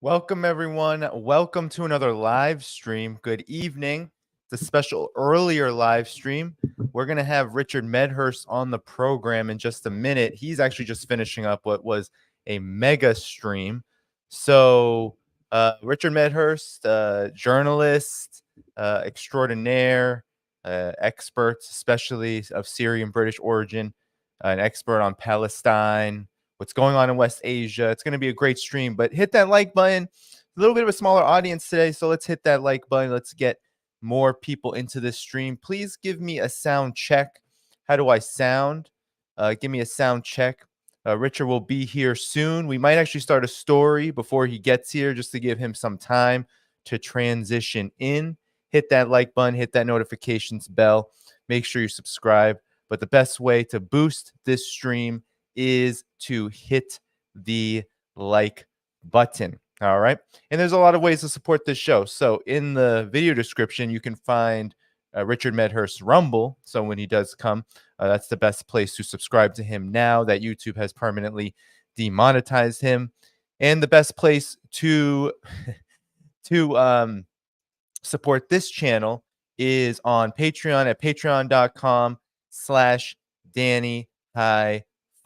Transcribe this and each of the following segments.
Welcome, everyone. Welcome to another live stream. Good evening. It's a special earlier live stream. We're going to have Richard Medhurst on the program in just a minute. He's actually just finishing up what was a mega stream. So, Richard Medhurst, journalist extraordinaire, expert, especially of Syrian British origin, an expert on Palestine, what's going on in West Asia. It's going to be a great stream, but hit that like button. A little bit of a smaller audience today, so let's hit that like button. Let's get more people into this stream. Please give me a sound check. How do I sound? Give me a sound check. Richard will be here soon. We might actually start a story before he gets here just to give him some time to transition in. Hit that like button, hit that notifications bell. Make sure you subscribe. But the best way to boost this stream is to hit the like button. All right. And there's a lot of ways to support this show. So in the video description, you can find Richard Medhurst's Rumble. So when he does come, that's the best place to subscribe to him now that YouTube has permanently demonetized him. And the best place to support this channel is on Patreon at patreon.com/Dhaiphong.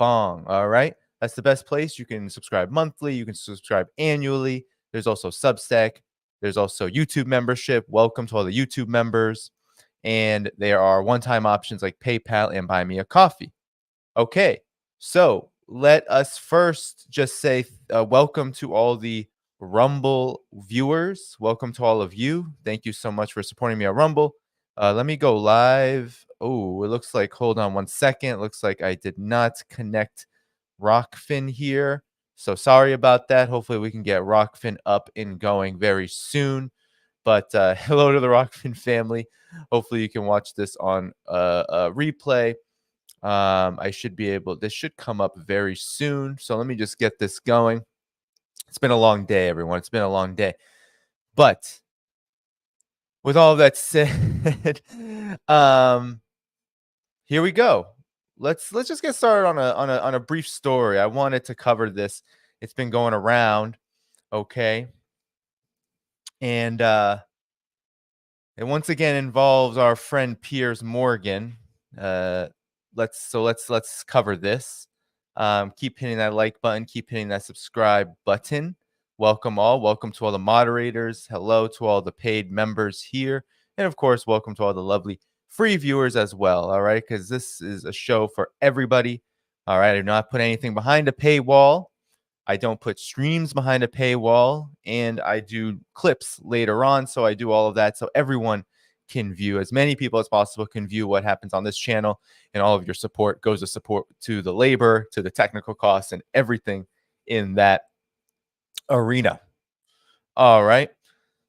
All right. That's the best place. You can subscribe monthly. You can subscribe annually. There's also Substack. There's also YouTube membership. Welcome to all the YouTube members. And there are one-time options like PayPal and Buy Me a Coffee. Okay. So let us first just say welcome to all the Rumble viewers. Welcome to all of you. Thank you so much for supporting me on Rumble. Let me go live. Oh, it looks like, hold on one second. It looks like I did not connect Rockfin here. So sorry about that. Hopefully we can get Rockfin up and going very soon. But hello to the Rockfin family. Hopefully you can watch this on a replay. I should be able, this should come up very soon. So let me just get this going. It's been a long day, everyone. It's been a long day. But with all of that said, here we go. Let's just get started on a brief story. I wanted to cover this. It's been going around, okay, and it once again involves our friend Piers Morgan. Let's cover this. Keep hitting that like button. Keep hitting that subscribe button. Welcome all. Welcome to all the moderators. Hello to all the paid members here. And of course, welcome to all the lovely free viewers as well, all right? Because this is a show for everybody, all right? I do not put anything behind a paywall. I don't put streams behind a paywall, and I do clips later on. So I do all of that so everyone can view, as many people as possible can view what happens on this channel, and all of your support goes to support to the labor, to the technical costs, and everything in that arena. All right.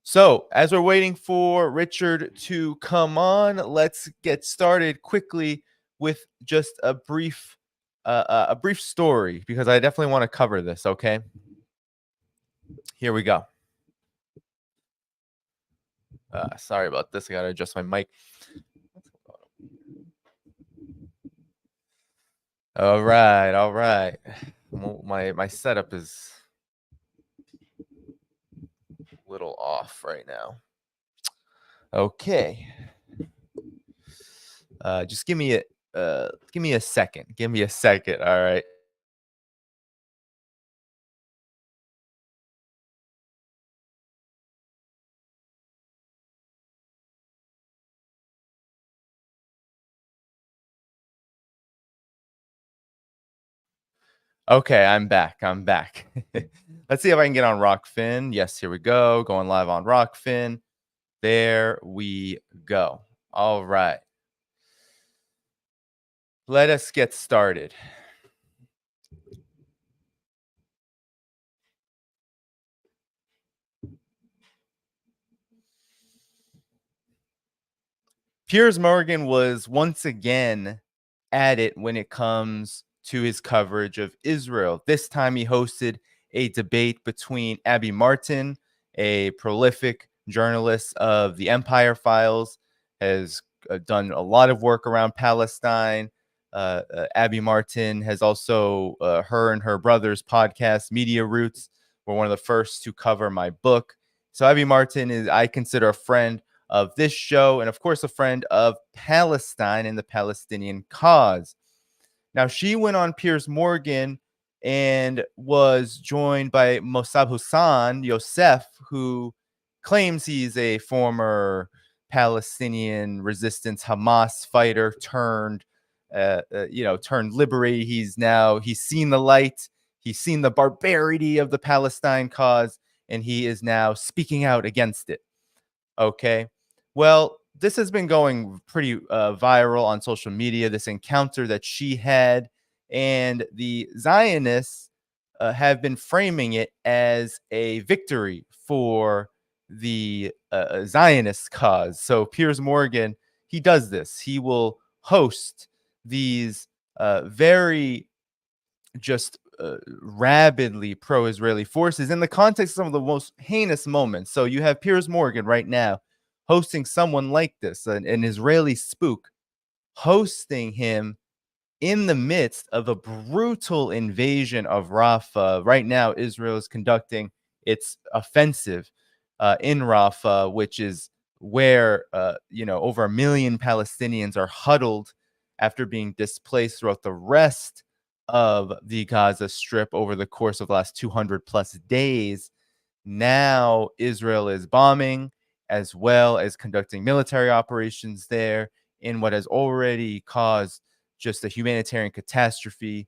So as we're waiting for Richard to come on, let's get started quickly with just a brief story, because I definitely want to cover this. Okay. Here we go. Sorry about this. I gotta adjust my mic. All right. My setup is a little off right now. Okay. Just give me a second. Give me a second. All right. Okay, I'm back. Let's see if I can get on Rockfin. Yes, here we go. Going live on Rockfin. There we go. All right. Let us get started. Piers Morgan was once again at it when it comes to his coverage of Israel. This time he hosted a debate between Abby Martin, a prolific journalist of the Empire Files, has done a lot of work around Palestine. Abby Martin has also, her and her brother's podcast, Media Roots, were one of the first to cover my book. So Abby Martin is, I consider, a friend of this show, and of course a friend of Palestine and the Palestinian cause. Now, she went on Piers Morgan and was joined by Mossab Hussein Youssef, who claims he's a former Palestinian resistance Hamas fighter turned liberated. He's seen the light, he's seen the barbarity of the Palestine cause, and he is now speaking out against it. Okay. Well, this has been going pretty viral on social media, this encounter that she had, and the Zionists have been framing it as a victory for the Zionist cause. So Piers Morgan, he does this. He will host these very just rabidly pro-Israeli forces in the context of some of the most heinous moments. So you have Piers Morgan right now hosting someone like this, an Israeli spook, hosting him in the midst of a brutal invasion of Rafah. Right now, Israel is conducting its offensive in Rafah, which is where over 1 million Palestinians are huddled after being displaced throughout the rest of the Gaza Strip over the course of the last 200 plus days. Now Israel is bombing as well as conducting military operations there in what has already caused just a humanitarian catastrophe.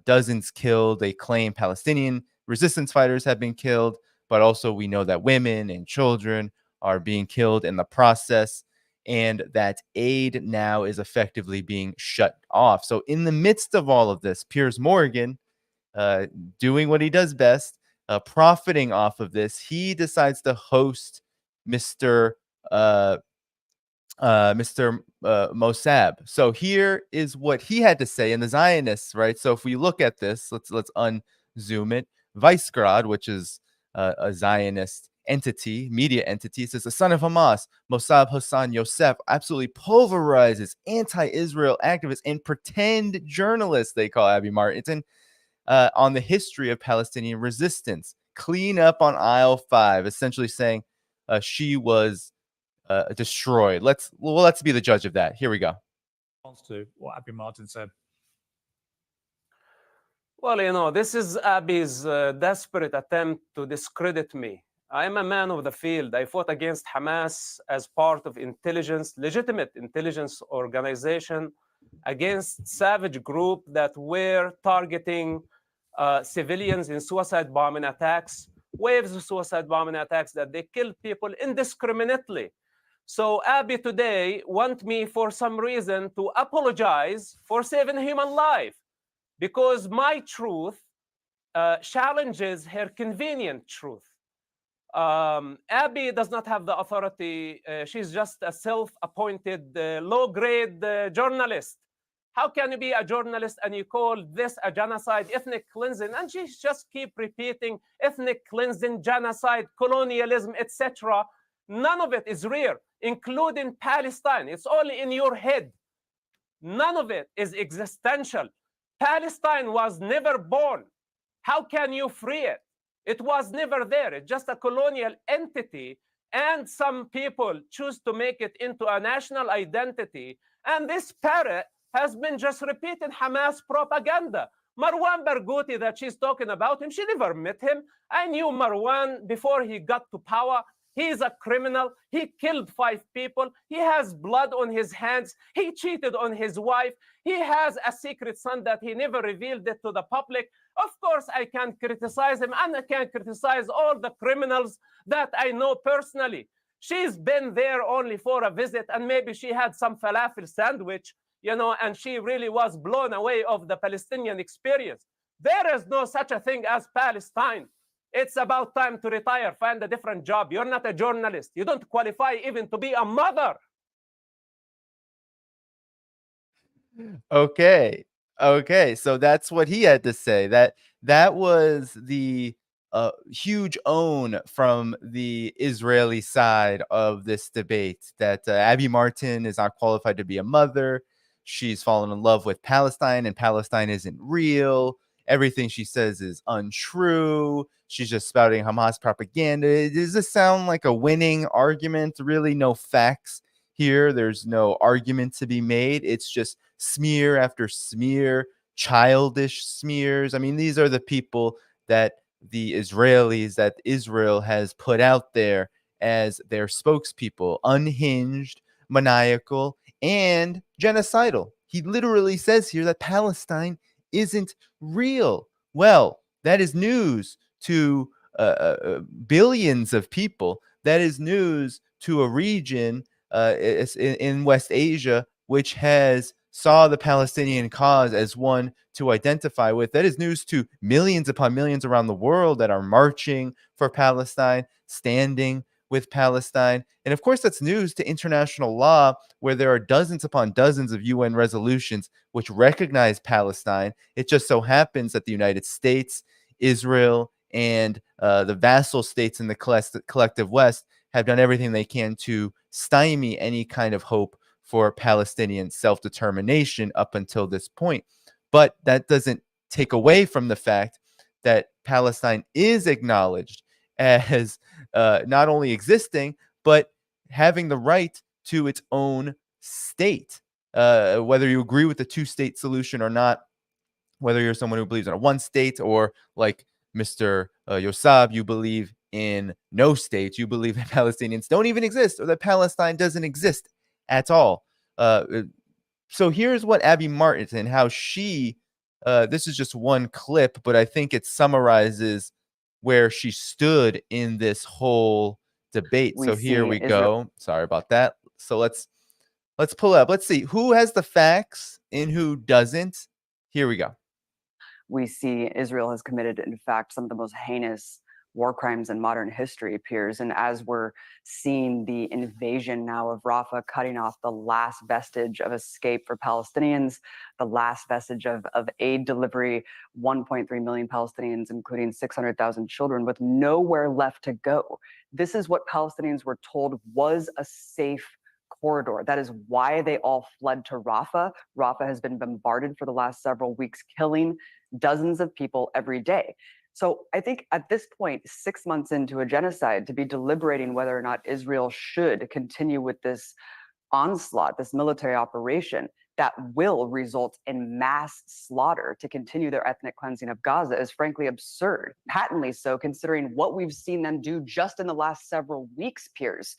Dozens killed. They claim Palestinian resistance fighters have been killed, but also we know that women and children are being killed in the process, and that aid now is effectively being shut off. So in the midst of all of this, Piers Morgan, doing what he does best, profiting off of this, he decides to host Mr. Mossab. So here is what he had to say, and the Zionists, right? So if we look at this, let's unzoom it. Vicegrad, which is a Zionist entity, media entity, says the son of Hamas, Mossab Hussein Youssef, absolutely pulverizes anti-Israel activists and pretend journalists. They call Abby Martin on the history of Palestinian resistance. Clean up on aisle 5, essentially saying she was destroyed. Let's be the judge of that. Here we go. To what Abby Martin said. Well, this is Abby's desperate attempt to discredit me I am a man of the field. I fought against Hamas as part of legitimate intelligence organization, against savage group that were targeting civilians in suicide bombing attacks, waves of suicide bombing attacks that they killed people indiscriminately. So Abiy today want me for some reason to apologize for saving human life because my truth challenges her convenient truth. Abiy does not have the authority. She's just a self-appointed low-grade journalist. How can you be a journalist and you call this a genocide, ethnic cleansing? And she just keep repeating ethnic cleansing, genocide, colonialism, etc. None of it is real, including Palestine. It's only in your head. None of it is existential. Palestine was never born. How can you free it? It was never there. It's just a colonial entity, and some people choose to make it into a national identity. And this parrot has been just repeating Hamas propaganda. Marwan Barghouti that she's talking about him, she never met him. I knew Marwan before he got to power. He's a criminal. He killed 5 people. He has blood on his hands. He cheated on his wife. He has a secret son that he never revealed it to the public. Of course, I can criticize him, and I can criticize all the criminals that I know personally. She's been there only for a visit, and maybe she had some falafel sandwich, and she really was blown away of the Palestinian experience. There is no such a thing as Palestine. It's about time to retire, find a different job. You're not a journalist. You don't qualify even to be a mother. Okay. So that's what he had to say. That was the huge own from the Israeli side of this debate, that Abiy Martin is not qualified to be a mother. She's fallen in love with Palestine, and Palestine isn't real. Everything she says is untrue. She's just spouting Hamas propaganda. Does this sound like a winning argument? Really, no facts here. There's no argument to be made. It's just smear after smear, childish smears. I mean, these are the people that the Israelis, that Israel has put out there as their spokespeople: unhinged, maniacal, and genocidal. He literally says here that Palestine isn't real. Well, that is news to billions of people. That is news to a region in West Asia which has saw the Palestinian cause as one to identify with. That is news to millions upon millions around the world that are marching for Palestine, standing with Palestine. And of course, that's news to international law, where there are dozens upon dozens of UN resolutions which recognize Palestine. It just so happens that the United States, Israel, and the vassal states in the collective West have done everything they can to stymie any kind of hope for Palestinian self-determination up until this point. But that doesn't take away from the fact that Palestine is acknowledged as not only existing, but having the right to its own state. Whether you agree with the two-state solution or not, whether you're someone who believes in a one state, or like Mr. Yossab, you believe in no states, you believe that Palestinians don't even exist, or that Palestine doesn't exist at all. So here's what Abiy Martin, how she, this is just one clip, but I think it summarizes where she stood in this whole debate. So here we go. Sorry about that. So let's pull up. Let's see who has the facts and who doesn't. Here we go. We see Israel has committed, in fact, some of the most heinous war crimes in modern history appears. And as we're seeing the invasion now of Rafah, cutting off the last vestige of escape for Palestinians, the last vestige of aid delivery, 1.3 million Palestinians, including 600,000 children, with nowhere left to go. This is what Palestinians were told was a safe corridor. That is why they all fled to Rafah. Rafah has been bombarded for the last several weeks, killing dozens of people every day. So I think at this point, 6 months into a genocide, to be deliberating whether or not Israel should continue with this onslaught, this military operation, that will result in mass slaughter to continue their ethnic cleansing of Gaza is frankly absurd, patently so considering what we've seen them do just in the last several weeks, Piers.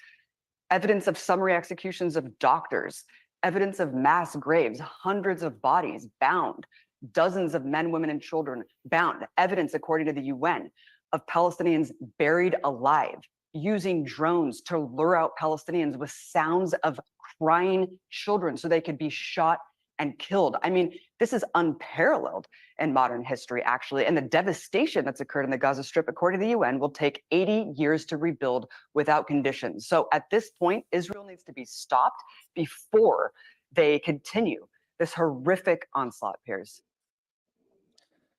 Evidence of summary executions of doctors, evidence of mass graves, hundreds of bodies bound, dozens of men, women, and children bound, evidence, according to the UN, of Palestinians buried alive, using drones to lure out Palestinians with sounds of crying children so they could be shot and killed. I mean, this is unparalleled in modern history, actually. And the devastation that's occurred in the Gaza Strip, according to the UN, will take 80 years to rebuild without conditions. So at this point, Israel needs to be stopped before they continue this horrific onslaught, Piers.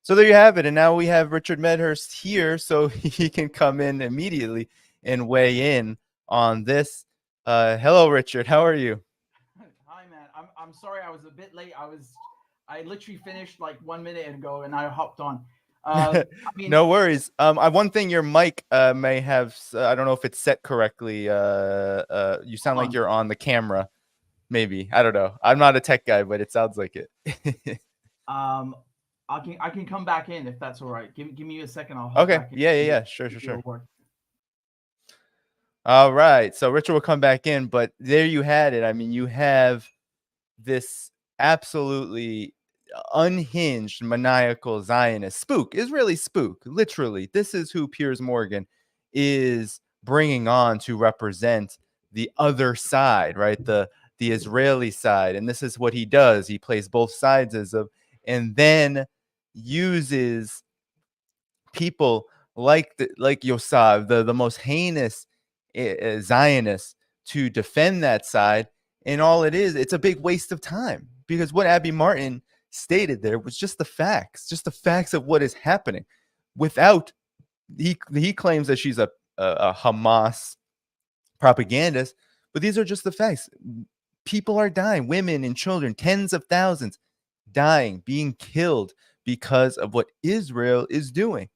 So there you have it. And now we have Richard Medhurst here so he can come in immediately and weigh in on this. Hello, Richard. How are you? Hi, man. I'm sorry I was a bit late. I literally finished like 1 minute ago and I hopped on. I mean, no worries. One thing, your mic may have, I don't know if it's set correctly. You sound like you're on the camera. Maybe. I don't know. I'm not a tech guy, but it sounds like it. I can come back in if that's all right. Give me a second. I'll okay. Back in. Yeah. Sure. All right. So Richard will come back in, but there you had it. I mean, you have this absolutely unhinged, maniacal Zionist spook, Israeli spook. Literally, this is who Piers Morgan is bringing on to represent the other side, right? The Israeli side. And this is what he does. He plays both sides and then uses people like Yosav, the most heinous Zionists, to defend that side. And all it's a big waste of time, because what Abby Martin stated there was just the facts of what is happening. Without, he claims that she's a Hamas propagandist, but these are just the facts. People are dying, women and children, tens of thousands dying, being killed because of what Israel is doing.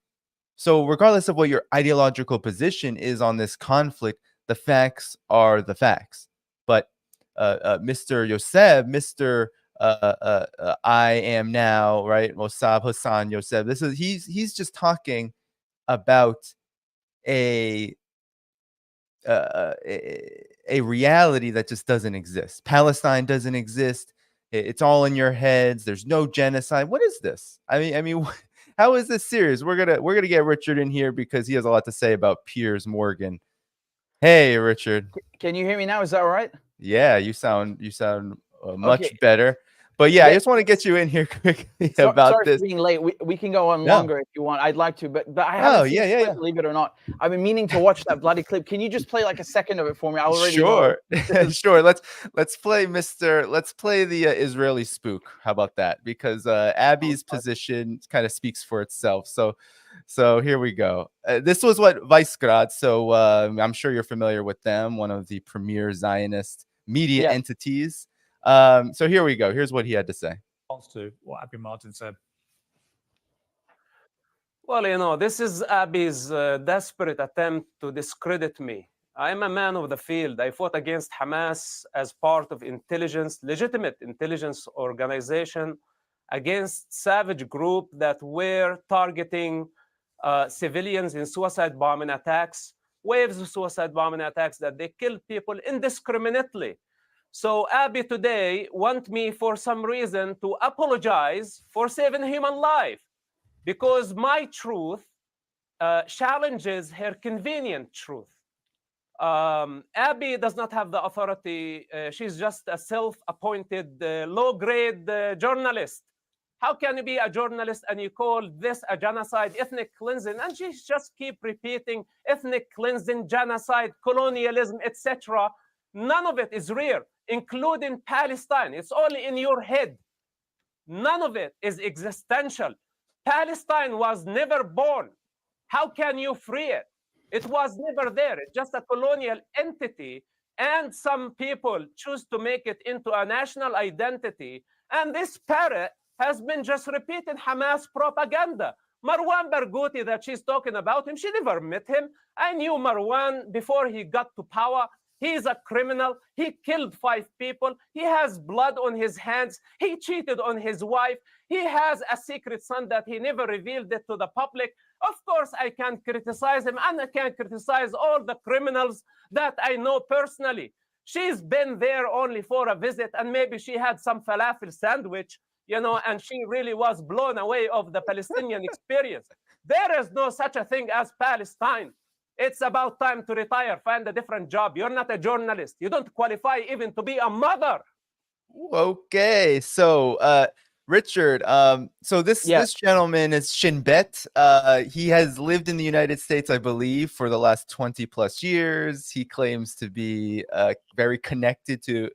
So regardless of what your ideological position is on this conflict, the facts are the facts. But Mr. Yosef, Mr. I am now, right? Mossab Hassan Yosef. He's just talking about a reality that just doesn't exist. Palestine doesn't exist. It's all in your heads. There's no genocide. What is this? I mean, how is this serious? We're gonna get Richard in here because he has a lot to say about Piers Morgan. Hey, Richard. Can you hear me now? Is that all right? Yeah, you sound much better. But yeah, I just want to get you in here quickly about sorry this. For being late. We can go on longer if you want. I'd like to, but I haven't seen the clip, believe it or not. I've been meaning to watch that bloody clip. Can you just play like a second of it for me? I already sure. Let's play the Israeli spook. How about that? Because Abby's position kind of speaks for itself. So here we go. This was what Vicegrad. So I'm sure you're familiar with them, one of the premier Zionist media entities. So here we go. Here's what he had to say. To what Abby Martin said. Well, this is Abby's desperate attempt to discredit me. I'm a man of the field. I fought against Hamas as part of legitimate intelligence organization, against savage group that were targeting civilians in suicide bombing attacks, waves of suicide bombing attacks that they killed people indiscriminately. So Abby today want me for some reason to apologize for saving human life, because my truth challenges her convenient truth. Abby does not have the authority. She's just a self-appointed low-grade journalist. How can you be a journalist and you call this a genocide, ethnic cleansing? And she just keep repeating ethnic cleansing, genocide, colonialism, etc. None of it is real, including Palestine. It's only in your head. None of it is existential. Palestine was never born. How can you free it? It was never there. It's just a colonial entity, and some people choose to make it into a national identity. And this parrot has been just repeating Hamas propaganda. Marwan Barghouti that she's talking about him, she never met him. I knew Marwan before he got to power. He's a criminal. He killed 5 people. He has blood on his hands. He cheated on his wife. He has a secret son that he never revealed it to the public. Of course, I can criticize him, and I can criticize all the criminals that I know personally. She's been there only for a visit, and maybe she had some falafel sandwich, you know, and she really was blown away of the Palestinian experience. There is no such a thing as Palestine. It's about time to retire, find a different job. You're not a journalist. You don't qualify even to be a mother. Okay, so Richard, so this gentleman is Shin Bet. He has lived in the United States, I believe, for the last 20 plus years. He claims to be very connected to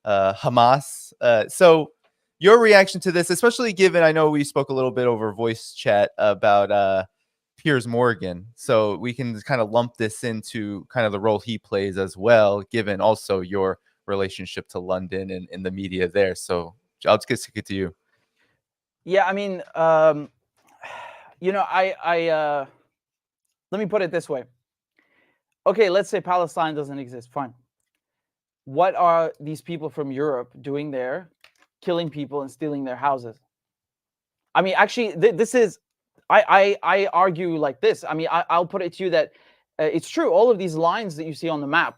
Hamas. So your reaction to this, especially given, I know we spoke a little bit over voice chat about Piers Morgan, so we can kind of lump this into kind of the role he plays as well, given also your relationship to London and in the media there. So I'll just kick it to you. Yeah, I mean, you know, let me put it this way. Okay, let's say Palestine doesn't exist. Fine. What are these people from Europe doing there, killing people and stealing their houses? I mean, actually, this is, I argue like this. I mean, I'll put it to you that it's true. All of these lines that you see on the map,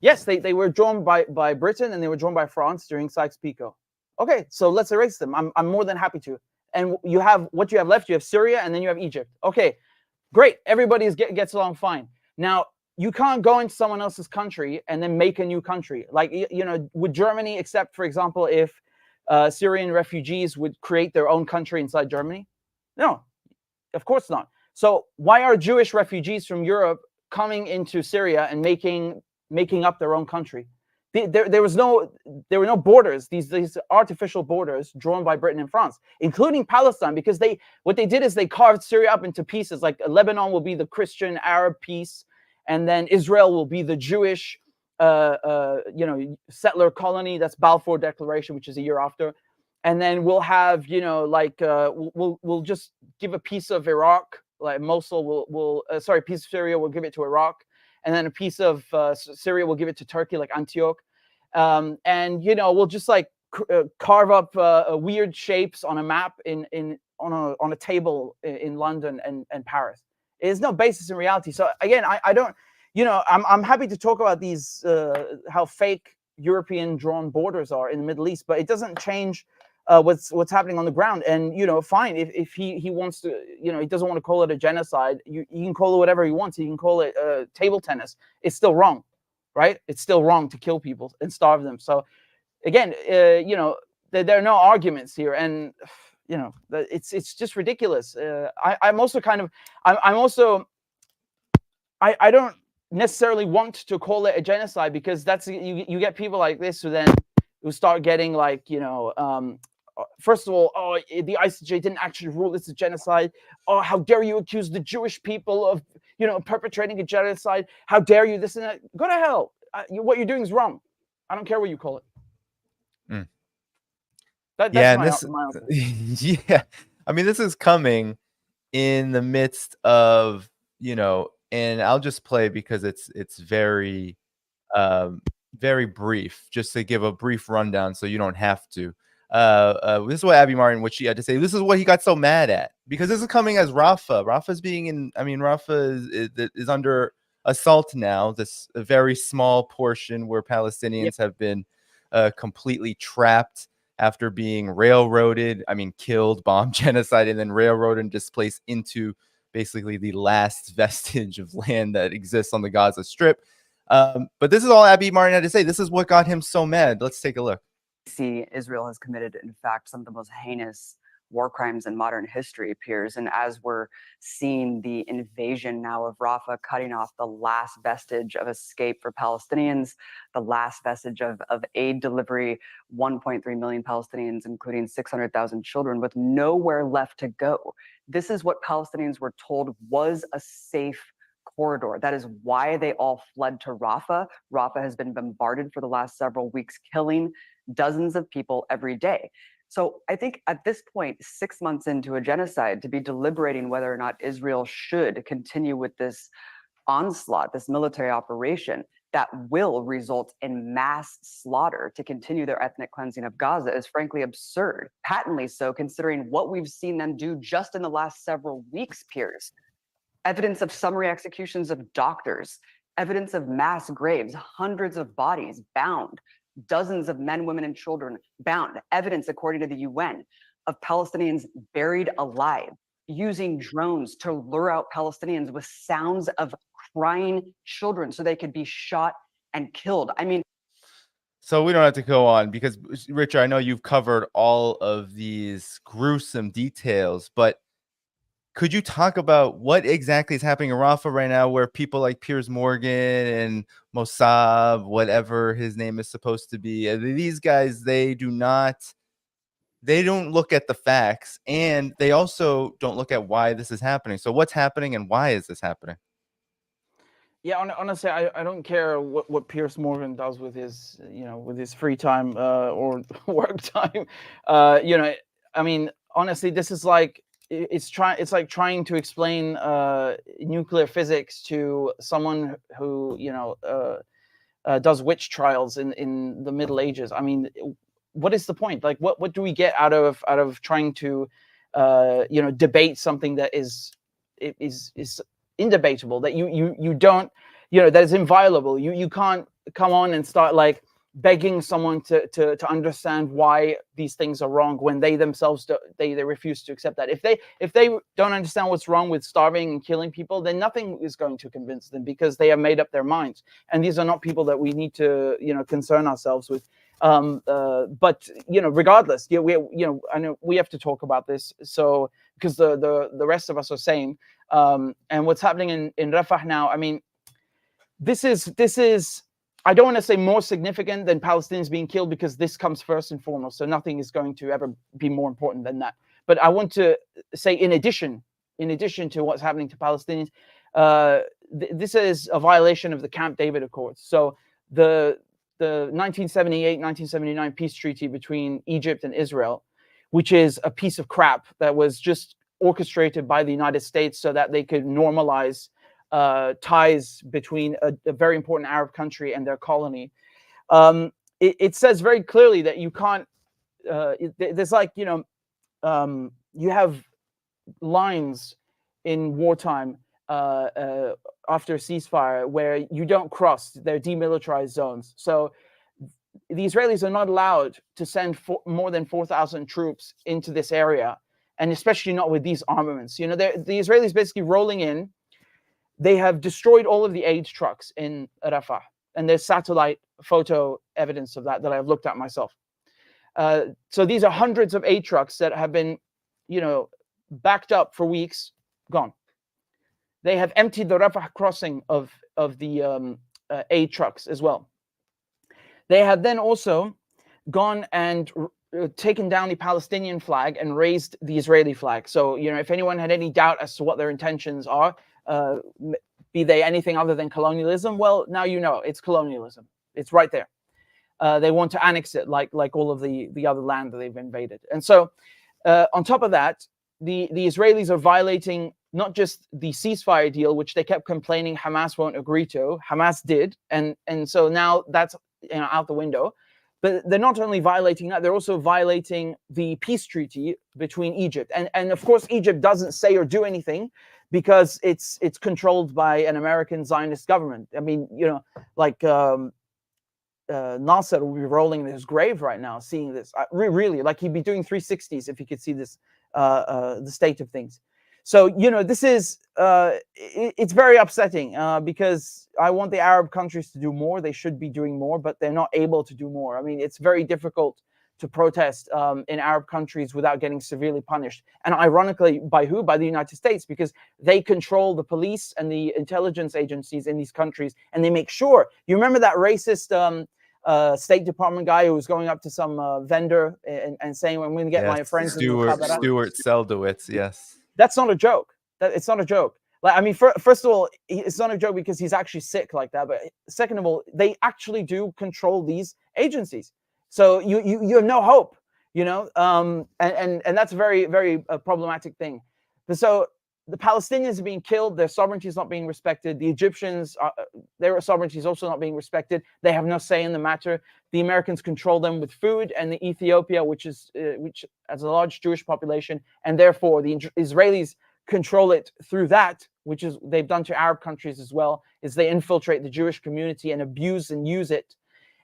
yes, they were drawn by Britain and they were drawn by France during Sykes-Picot. Okay, so let's erase them. I'm more than happy to. And you have what you have left. You have Syria, and then you have Egypt. Okay, great. Everybody gets along fine. Now you can't go into someone else's country and then make a new country. Like, you know, would Germany accept, for example, if Syrian refugees would create their own country inside Germany? No, of course not. So why are Jewish refugees from Europe coming into Syria and making up their own country? There were no borders, these artificial borders drawn by Britain and France, including Palestine, because what they did is they carved Syria up into pieces. Like Lebanon will be the Christian Arab piece, and then Israel will be the Jewish you know, settler colony. That's Balfour Declaration, which is a year after. And then we'll have, you know, like we'll just give a piece of Iraq, like Mosul sorry, piece of Syria, we'll give it to Iraq. And then a piece of Syria, we'll give it to Turkey, like Antioch. And, you know, we'll just like carve up weird shapes on a map on a table in London and Paris. There's no basis in reality. So again, I don't, you know, I'm happy to talk about these, how fake European drawn borders are in the Middle East, but it doesn't change what's happening on the ground. And, you know, fine, if he wants to, you know, he doesn't want to call it a genocide, you can call it whatever he wants. He can call it table tennis. It's still wrong, right? It's still wrong to kill people and starve them. So again, you know, there are no arguments here. And, you know, it's just ridiculous. I'm also kind of, I don't necessarily want to call it a genocide, because that's, you get people like this who start getting like, you know, first of all, oh, the ICJ didn't actually rule this a genocide. Oh, how dare you accuse the Jewish people of, you know, perpetrating a genocide? How dare you this and that? Go to hell. What you're doing is wrong. I don't care what you call it. Mm. That's my answer. Yeah, I mean, this is coming in the midst of, you know, and I'll just play because it's very very brief, just to give a brief rundown so you don't have to. This is what Abby Martin, what she had to say. This is what he got so mad at, because this is coming as Rafa's being in, I mean, Rafa is under assault now. This a very small portion where Palestinians have been completely trapped after being railroaded, I mean, killed, bombed, genocide, and then railroaded and displaced into basically the last vestige of land that exists on the Gaza Strip. But this is all Abby Martin had to say. This is what got him so mad. Let's take a look. See, Israel has committed, in fact, some of the most heinous war crimes in modern history, appears. And as we're seeing the invasion now of Rafah, cutting off the last vestige of escape for Palestinians, the last vestige of aid delivery, 1.3 million Palestinians, including 600,000 children, with nowhere left to go. This is what Palestinians were told was a safe corridor. That is why they all fled to Rafah. Rafah has been bombarded for the last several weeks, killing dozens of people every day. So I think at this point, 6 months into a genocide, to be deliberating whether or not Israel should continue with this onslaught, this military operation, that will result in mass slaughter to continue their ethnic cleansing of Gaza is frankly absurd, patently so considering what we've seen them do just in the last several weeks, Piers. Evidence of summary executions of doctors, evidence of mass graves, hundreds of bodies bound, dozens of men, women, and children bound, evidence, according to the UN, of Palestinians buried alive, using drones to lure out Palestinians with sounds of crying children so they could be shot and killed. I mean, so we don't have to go on because, Richard, I know you've covered all of these gruesome details, but could you talk about what exactly is happening in Rafah right now, where people like Piers Morgan and Mossab, whatever his name is supposed to be, these guys, they don't look at the facts, and they also don't look at why this is happening. So what's happening and why is this happening? Yeah, honestly, I don't care what Piers Morgan does with his, with his free time or work time. I mean, honestly, this is like, it's like trying to explain nuclear physics to someone who, does witch trials in the Middle Ages. I mean, what is the point? Like, what do we get out of trying to, debate something that is indebatable, that you don't, that is inviolable. You can't come on and start like begging someone to understand why these things are wrong when they themselves they refuse to accept that. If they don't understand what's wrong with starving and killing people, then nothing is going to convince them, because they have made up their minds. And these are not people that we need to concern ourselves with. But regardless, I know we have to talk about this, so because the rest of us are sane. And what's happening in Rafah now, I mean, this is I don't want to say more significant than Palestinians being killed, because this comes first and foremost. So nothing is going to ever be more important than that. But I want to say, in addition to what's happening to Palestinians, this is a violation of the Camp David Accords. So the 1978-1979 peace treaty between Egypt and Israel, which is a piece of crap that was just orchestrated by the United States so that they could normalize ties between a very important Arab country and their colony. It says very clearly that you can't, there's like, you have lines in wartime after a ceasefire where you don't cross. They're demilitarized zones. So the Israelis are not allowed to send more than 4,000 troops into this area, and especially not with these armaments. The Israelis basically rolling in. They have destroyed all of the aid trucks in Rafah, and there's satellite photo evidence of that I've looked at myself. So these are hundreds of aid trucks that have been, backed up for weeks, gone. They have emptied the Rafah crossing of the aid trucks as well. They have then also gone and taken down the Palestinian flag and raised the Israeli flag. So, if anyone had any doubt as to what their intentions are, be they anything other than colonialism, well, now it's colonialism. It's right there. They want to annex it like all of the other land that they've invaded. And so on top of that, the Israelis are violating not just the ceasefire deal, which they kept complaining Hamas won't agree to. Hamas did, and so now that's out the window. But they're not only violating that, they're also violating the peace treaty between Egypt. And of course, Egypt doesn't say or do anything because it's controlled by an American Zionist government. I mean, Nasser will be rolling in his grave right now, seeing this. Really, like he'd be doing 360s if he could see this, the state of things. So, this is, it's very upsetting because I want the Arab countries to do more. They should be doing more, but they're not able to do more. I mean, it's very difficult to protest in Arab countries without getting severely punished. And ironically, by who? By the United States, because they control the police and the intelligence agencies in these countries. And they make sure, you remember that racist State Department guy who was going up to some vendor and saying, I'm going to get my friends. Stuart Seldowitz, yes. That's not a joke. It's not a joke. Like, I mean, first of all, it's not a joke because he's actually sick like that. But second of all, they actually do control these agencies. So you have no hope, and that's a very, very problematic thing. So the Palestinians are being killed. Their sovereignty is not being respected. The Egyptians, their sovereignty is also not being respected. They have no say in the matter. The Americans control them with food, and the Ethiopia, which has a large Jewish population, and therefore the Israelis control it through that, which is they've done to Arab countries as well, is they infiltrate the Jewish community and abuse and use it.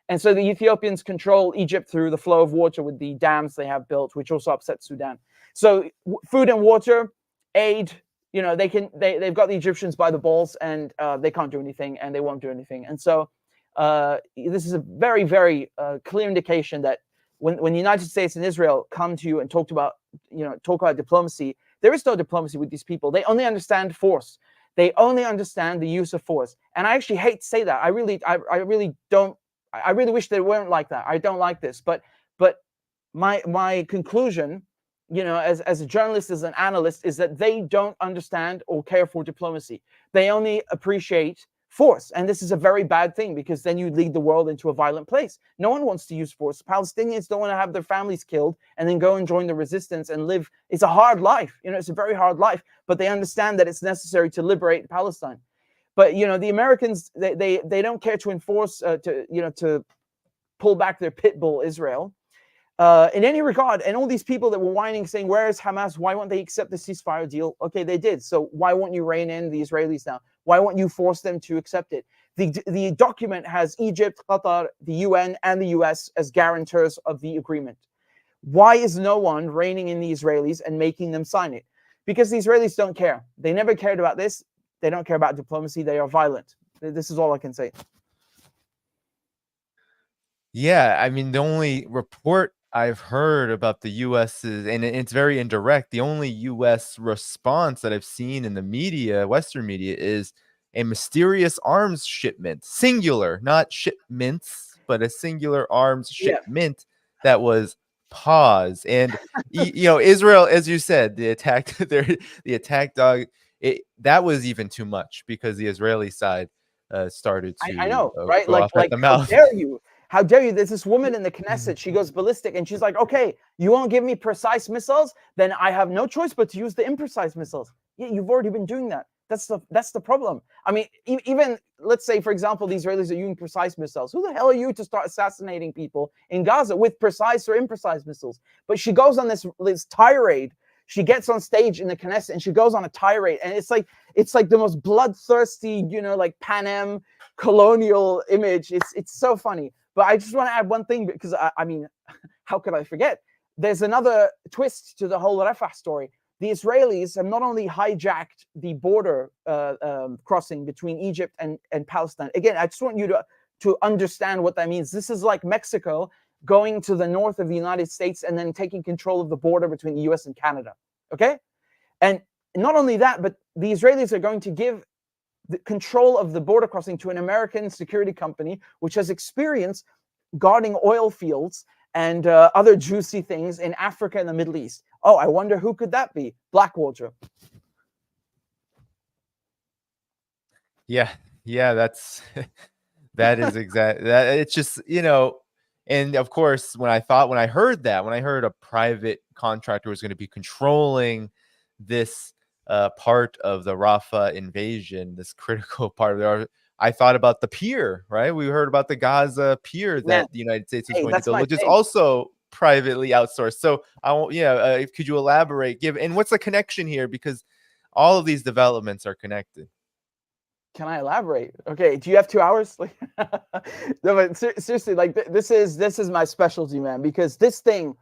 And so the Ethiopians control Egypt through the flow of water with the dams they have built, which also upsets Sudan. So food and water, aid, you know, they've got the Egyptians by the balls, and they can't do anything, and they won't do anything. And so this is a very, very clear indication that when the United States and Israel come to you and talk about diplomacy, there is no diplomacy with these people. They only understand force. They only understand the use of force. And I actually hate to say that. I really don't. I really wish they weren't like that. I don't like this. But my conclusion, you know, as a journalist, as an analyst, is that they don't understand or care for diplomacy. They only appreciate force. And this is a very bad thing, because then you lead the world into a violent place. No one wants to use force. Palestinians don't want to have their families killed and then go and join the resistance and live. It's a hard life. You know, it's a very hard life, but they understand that it's necessary to liberate Palestine. But, you know, the Americans, they don't care to enforce, to pull back their pit bull Israel in any regard. And all these people that were whining, saying, where is Hamas? Why won't they accept the ceasefire deal? Okay, they did. So why won't you rein in the Israelis now? Why won't you force them to accept it? The document has Egypt, Qatar, the UN, and the US as guarantors of the agreement. Why is no one reining in the Israelis and making them sign it? Because the Israelis don't care. They never cared about this. They don't care about diplomacy. They are violent. This is all I can say. Yeah, I mean, the only report I've heard about the US's, and it's very indirect, the only US response that I've seen in the media, Western media, is a mysterious arms shipment, singular, not shipments, but a singular arms shipment that was paused. And you know, Israel, as you said, the attack dog, that was even too much, because the Israeli side started to I know, right? go Like off at the mouth. how dare you? How dare you? There's this woman in the Knesset. She goes ballistic, and she's like, okay, you won't give me precise missiles? Then I have no choice but to use the imprecise missiles. Yeah, you've already been doing that. That's the problem. I mean, even, let's say, for example, the Israelis are using precise missiles. Who the hell are you to start assassinating people in Gaza with precise or imprecise missiles? But she goes on this tirade. She gets on stage in the Knesset and she goes on a tirade, and it's like the most bloodthirsty, you know, like Pan Am colonial image. It's so funny. But I just want to add one thing, because I mean, how could I forget? There's another twist to the whole Rafah story. The Israelis have not only hijacked the border crossing between Egypt and Palestine. Again, I just want you to understand what that means. This is like Mexico going to the north of the United States and then taking control of the border between the US and Canada. Okay? And not only that, but the Israelis are going to give the control of the border crossing to an American security company, which has experience guarding oil fields and other juicy things in Africa and the Middle East. Oh, I wonder who could that be? Blackwater. Yeah, that's that is exact. That it's just, you know, and of course, when I heard a private contractor was going to be controlling this part of the Rafah invasion, this critical part of the, I thought about the pier, right? We heard about the Gaza pier that the United States is going to build, which is also privately outsourced. So I won't, could you elaborate? And what's the connection here? Because all of these developments are connected. Can I elaborate? Okay, do you have 2 hours? No, but seriously, like this is my specialty, man, because this thing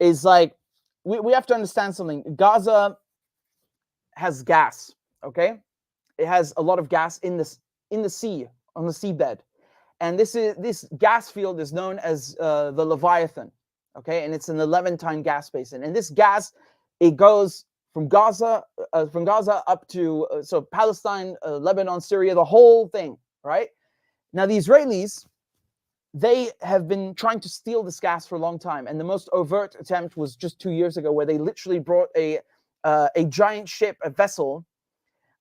is like, we have to understand something. Gaza has gas, okay? It has a lot of gas in the sea, on the seabed. And this gas field is known as the Leviathan, okay? And it's an 11-ton gas basin. And this gas, it goes from Gaza up to so Palestine, Lebanon, Syria, the whole thing, right? Now the Israelis, they have been trying to steal this gas for a long time, and the most overt attempt was just 2 years ago, where they literally brought a giant ship, a vessel,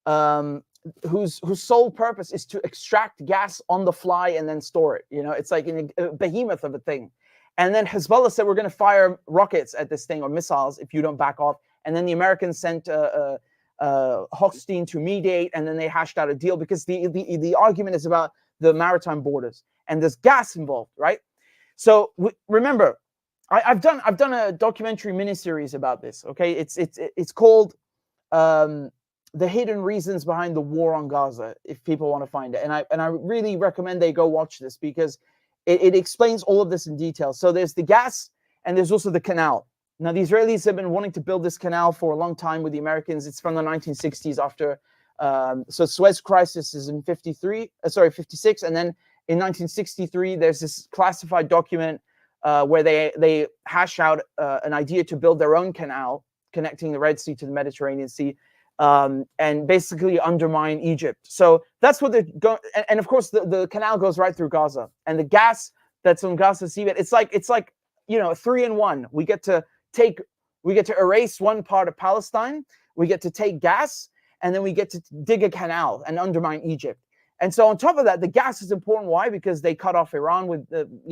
whose sole purpose is to extract gas on the fly and then store it. You know, it's like a behemoth of a thing. And then Hezbollah said, we're going to fire rockets at this thing, or missiles, if you don't back off. And then the Americans sent Hochstein to mediate, and then they hashed out a deal because the argument is about the maritime borders, and there's gas involved, right? So remember, I've done a documentary miniseries about this. Okay, it's called The Hidden Reasons Behind the War on Gaza, if people want to find it, and I really recommend they go watch this because it explains all of this in detail. So there's the gas, and there's also the canal. Now, the Israelis have been wanting to build this canal for a long time with the Americans. It's from the 1960s after, so Suez Crisis is in 56. And then in 1963, there's this classified document where they hash out an idea to build their own canal connecting the Red Sea to the Mediterranean Sea, and basically undermine Egypt. So that's what they're going. And of course, the canal goes right through Gaza, and the gas that's on Gaza seabed, it's like 3-in-1. We get to erase one part of Palestine, we get to take gas, and then we get to dig a canal and undermine Egypt. And so on top of that, the gas is important. Why? Because they cut off Iran with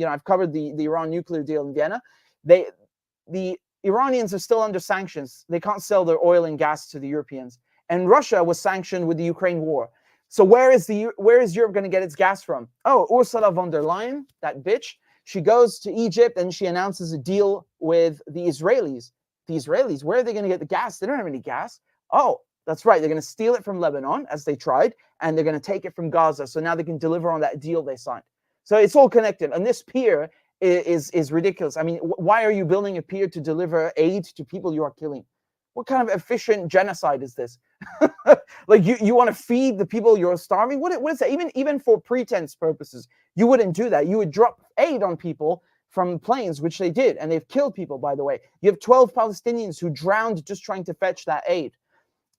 I've covered the Iran nuclear deal in Vienna. The Iranians are still under sanctions. They can't sell their oil and gas to the Europeans. And Russia was sanctioned with the Ukraine war. So where is Europe going to get its gas from? Oh, Ursula von der Leyen, that bitch. She goes to Egypt and she announces a deal with the Israelis. The Israelis, where are they going to get the gas? They don't have any gas. Oh, that's right. They're going to steal it from Lebanon, as they tried, and they're going to take it from Gaza. So now they can deliver on that deal they signed. So it's all connected. And this pier is ridiculous. I mean, why are you building a pier to deliver aid to people you are killing? What kind of efficient genocide is this? Like you want to feed the people you're starving? What is that? Even for pretense purposes, you wouldn't do that. You would drop aid on people from planes, which they did, and they've killed people, by the way. You have 12 Palestinians who drowned just trying to fetch that aid.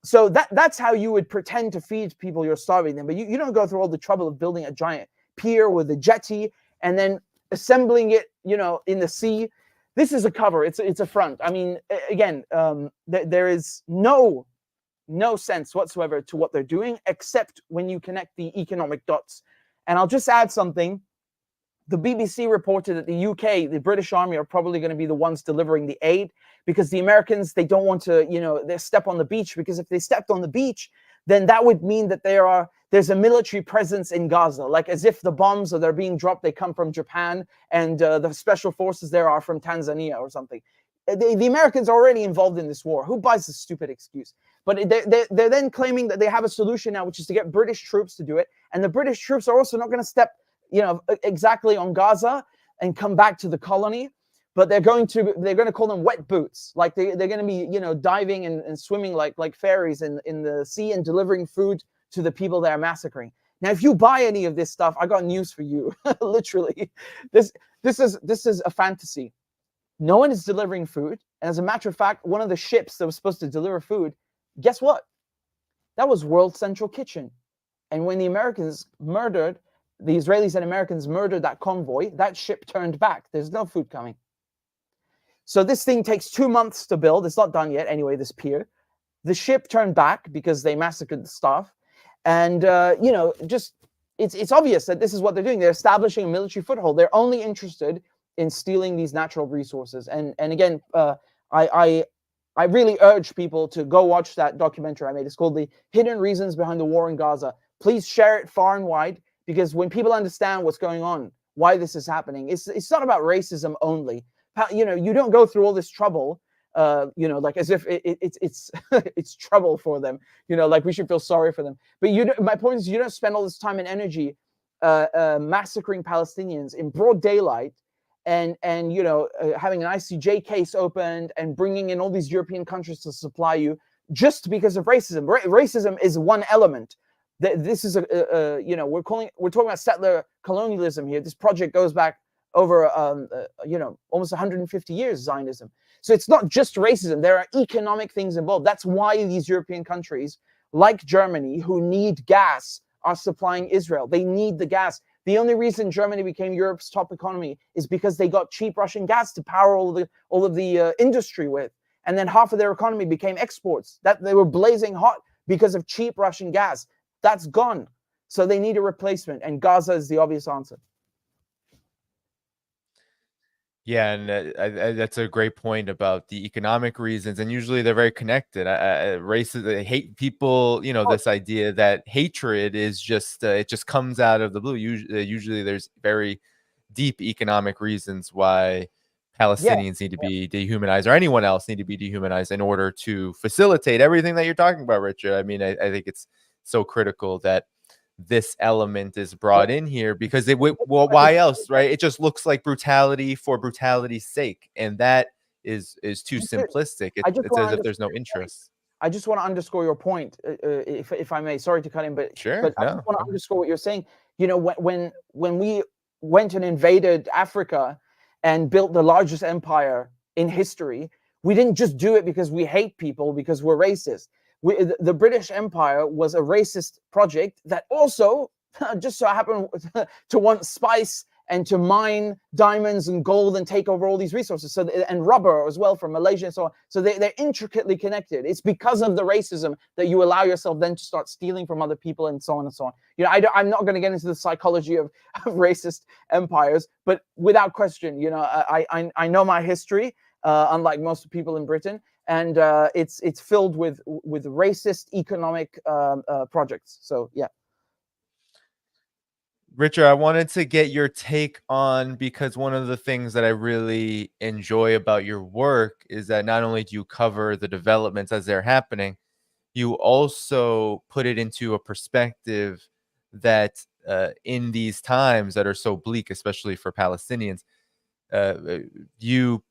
So that's how you would pretend to feed people you're starving them. But you don't go through all the trouble of building a giant pier with a jetty and then assembling it, in the sea. This is a cover. It's a front. I mean, again, there is no sense whatsoever to what they're doing, except when you connect the economic dots. And I'll just add something. The BBC reported that the UK, the British Army, are probably going to be the ones delivering the aid, because the Americans, they don't want to, they step on the beach, because if they stepped on the beach, then that would mean that there's a military presence in Gaza, like as if the bombs that are being dropped, they come from Japan, and the special forces there are from Tanzania or something. The Americans are already involved in this war. Who buys this stupid excuse? But they're then claiming that they have a solution now, which is to get British troops to do it. And the British troops are also not going to step exactly on Gaza and come back to the colony, but they're going to call them wet boots. Like they're going to be, diving and swimming like fairies in the sea and delivering food to the people they are massacring. Now, if you buy any of this stuff, I got news for you. Literally, this is a fantasy. No one is delivering food. And as a matter of fact, one of the ships that was supposed to deliver food, guess what? That was World Central Kitchen. And when the Americans murdered, the Israelis and Americans murdered that convoy, that ship turned back. There's no food coming. So this thing takes 2 months to build. It's not done yet. Anyway, this pier. The ship turned back because they massacred the staff. And, it's obvious that this is what they're doing. They're establishing a military foothold. They're only interested in stealing these natural resources. And again, I really urge people to go watch that documentary I made. It's called The Hidden Reasons Behind the War in Gaza. Please share it far and wide, because when people understand what's going on, why this is happening, it's not about racism only. You don't go through all this trouble, like as if it's trouble for them, like we should feel sorry for them. But my point is, you don't spend all this time and energy massacring Palestinians in broad daylight, and having an ICJ case opened and bringing in all these European countries to supply you just because of racism. Racism is one element. This is we're talking about settler colonialism here. This project goes back over almost 150 years, Zionism. So it's not just racism. There are economic things involved. That's why these European countries, like Germany, who need gas, are supplying Israel. They need the gas. The only reason Germany became Europe's top economy is because they got cheap Russian gas to power all of the industry with, and then half of their economy became exports. That they were blazing hot because of cheap Russian gas. That's gone. So they need a replacement, and Gaza is the obvious answer. Yeah, and that's a great point about the economic reasons, and usually they're very connected. Races, they hate people. You know, Oh. this idea that hatred is just it just comes out of the blue. Usually, there's very deep economic reasons why Yeah, Palestinians need to be dehumanized, or anyone else need to be dehumanized in order to facilitate everything that you're talking about, Richard. I mean, I think it's so critical that this element is brought in here because well, why else, right? It just looks like brutality for brutality's sake, and that is too simplistic. I just It's wanna as if there's no underscore your point. interest. I just want to underscore your point, if I may. Sorry to cut in, but Sure, I no. just want to underscore what you're saying. You know, when we went and invaded Africa and built the largest empire in history, we didn't just do it because we hate people, because we're racist. The British Empire was a racist project that also just so happened to want spice and to mine diamonds and gold and take over all these resources. So and rubber as well from Malaysia and so on. So they're intricately connected. It's because of the racism that you allow yourself then to start stealing from other people and so on and so on. You know, I'm not going to get into the psychology of racist empires, but without question, you know, I know my history, unlike most people in Britain, and it's filled with racist economic projects. So yeah. Richard, I wanted to get your take on, because one of the things that I really enjoy about your work is that not only do you cover the developments as they're happening, you also put it into a perspective that in these times that are so bleak, especially for Palestinians, you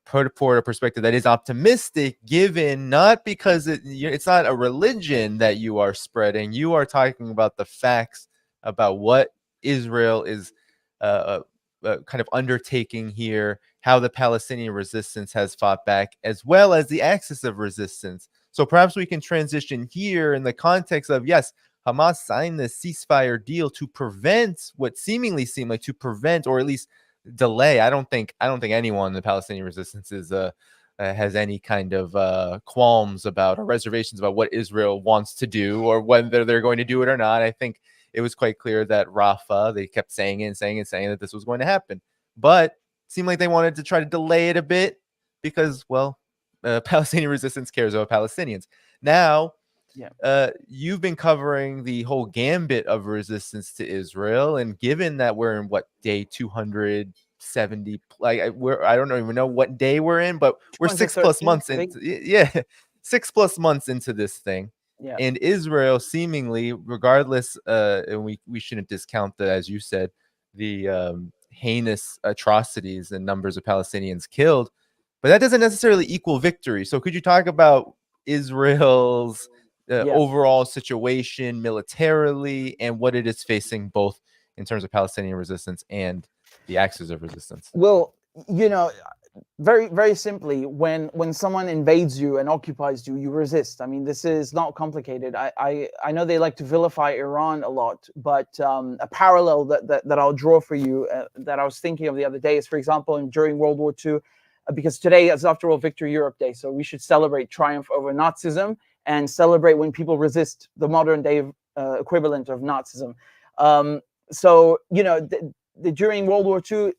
put forward a perspective that is optimistic, given not because it's not a religion that you are spreading. You are talking about the facts about what Israel is kind of undertaking here, how the Palestinian resistance has fought back, as well as the axis of resistance. So perhaps we can transition here in the context of, yes, Hamas signed this ceasefire deal to prevent what seemingly seemed like to prevent, or at least delay. I don't think anyone in the Palestinian resistance is has any kind of qualms about or reservations about what Israel wants to do or whether they're going to do it or not. I think it was quite clear that Rafah, they kept saying that this was going to happen, but it seemed like they wanted to try to delay it a bit because, well, Palestinian resistance cares about Palestinians. Now, you've been covering the whole gambit of resistance to Israel, and given that we're in day 270, like I don't even know what day we're in, but we're 6+ months into 6+ months into this thing. Yeah. And Israel seemingly, regardless, and we shouldn't discount the, as you said, the heinous atrocities and numbers of Palestinians killed, but that doesn't necessarily equal victory. So could you talk about Israel's overall situation militarily and what it is facing, both in terms of Palestinian resistance and the axis of resistance? Well, you know, very, very simply, when someone invades you and occupies you, you resist. I mean, this is not complicated. I know they like to vilify Iran a lot, but a parallel that I'll draw for you that I was thinking of the other day is, for example, during World War II, because today is, after all, Victory Europe Day, so we should celebrate triumph over Nazism and celebrate when people resist the modern day equivalent of Nazism. So, you know, during World War II,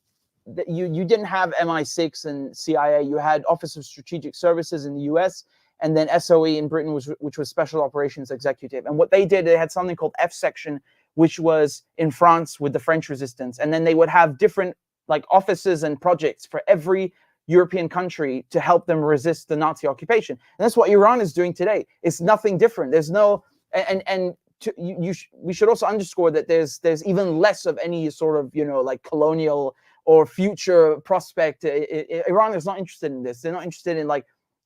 you didn't have MI6 and CIA. You had Office of Strategic Services in the US, and then SOE in Britain, which was Special Operations Executive. And what they did, they had something called F Section, which was in France with the French resistance. And then they would have different like offices and projects for every European country to help them resist the Nazi occupation. And that's what Iran is doing today. It's nothing different. There's no, we should also underscore that there's even less of any sort of, you know, like colonial or future prospect. Iran is not interested in this. They're not interested in like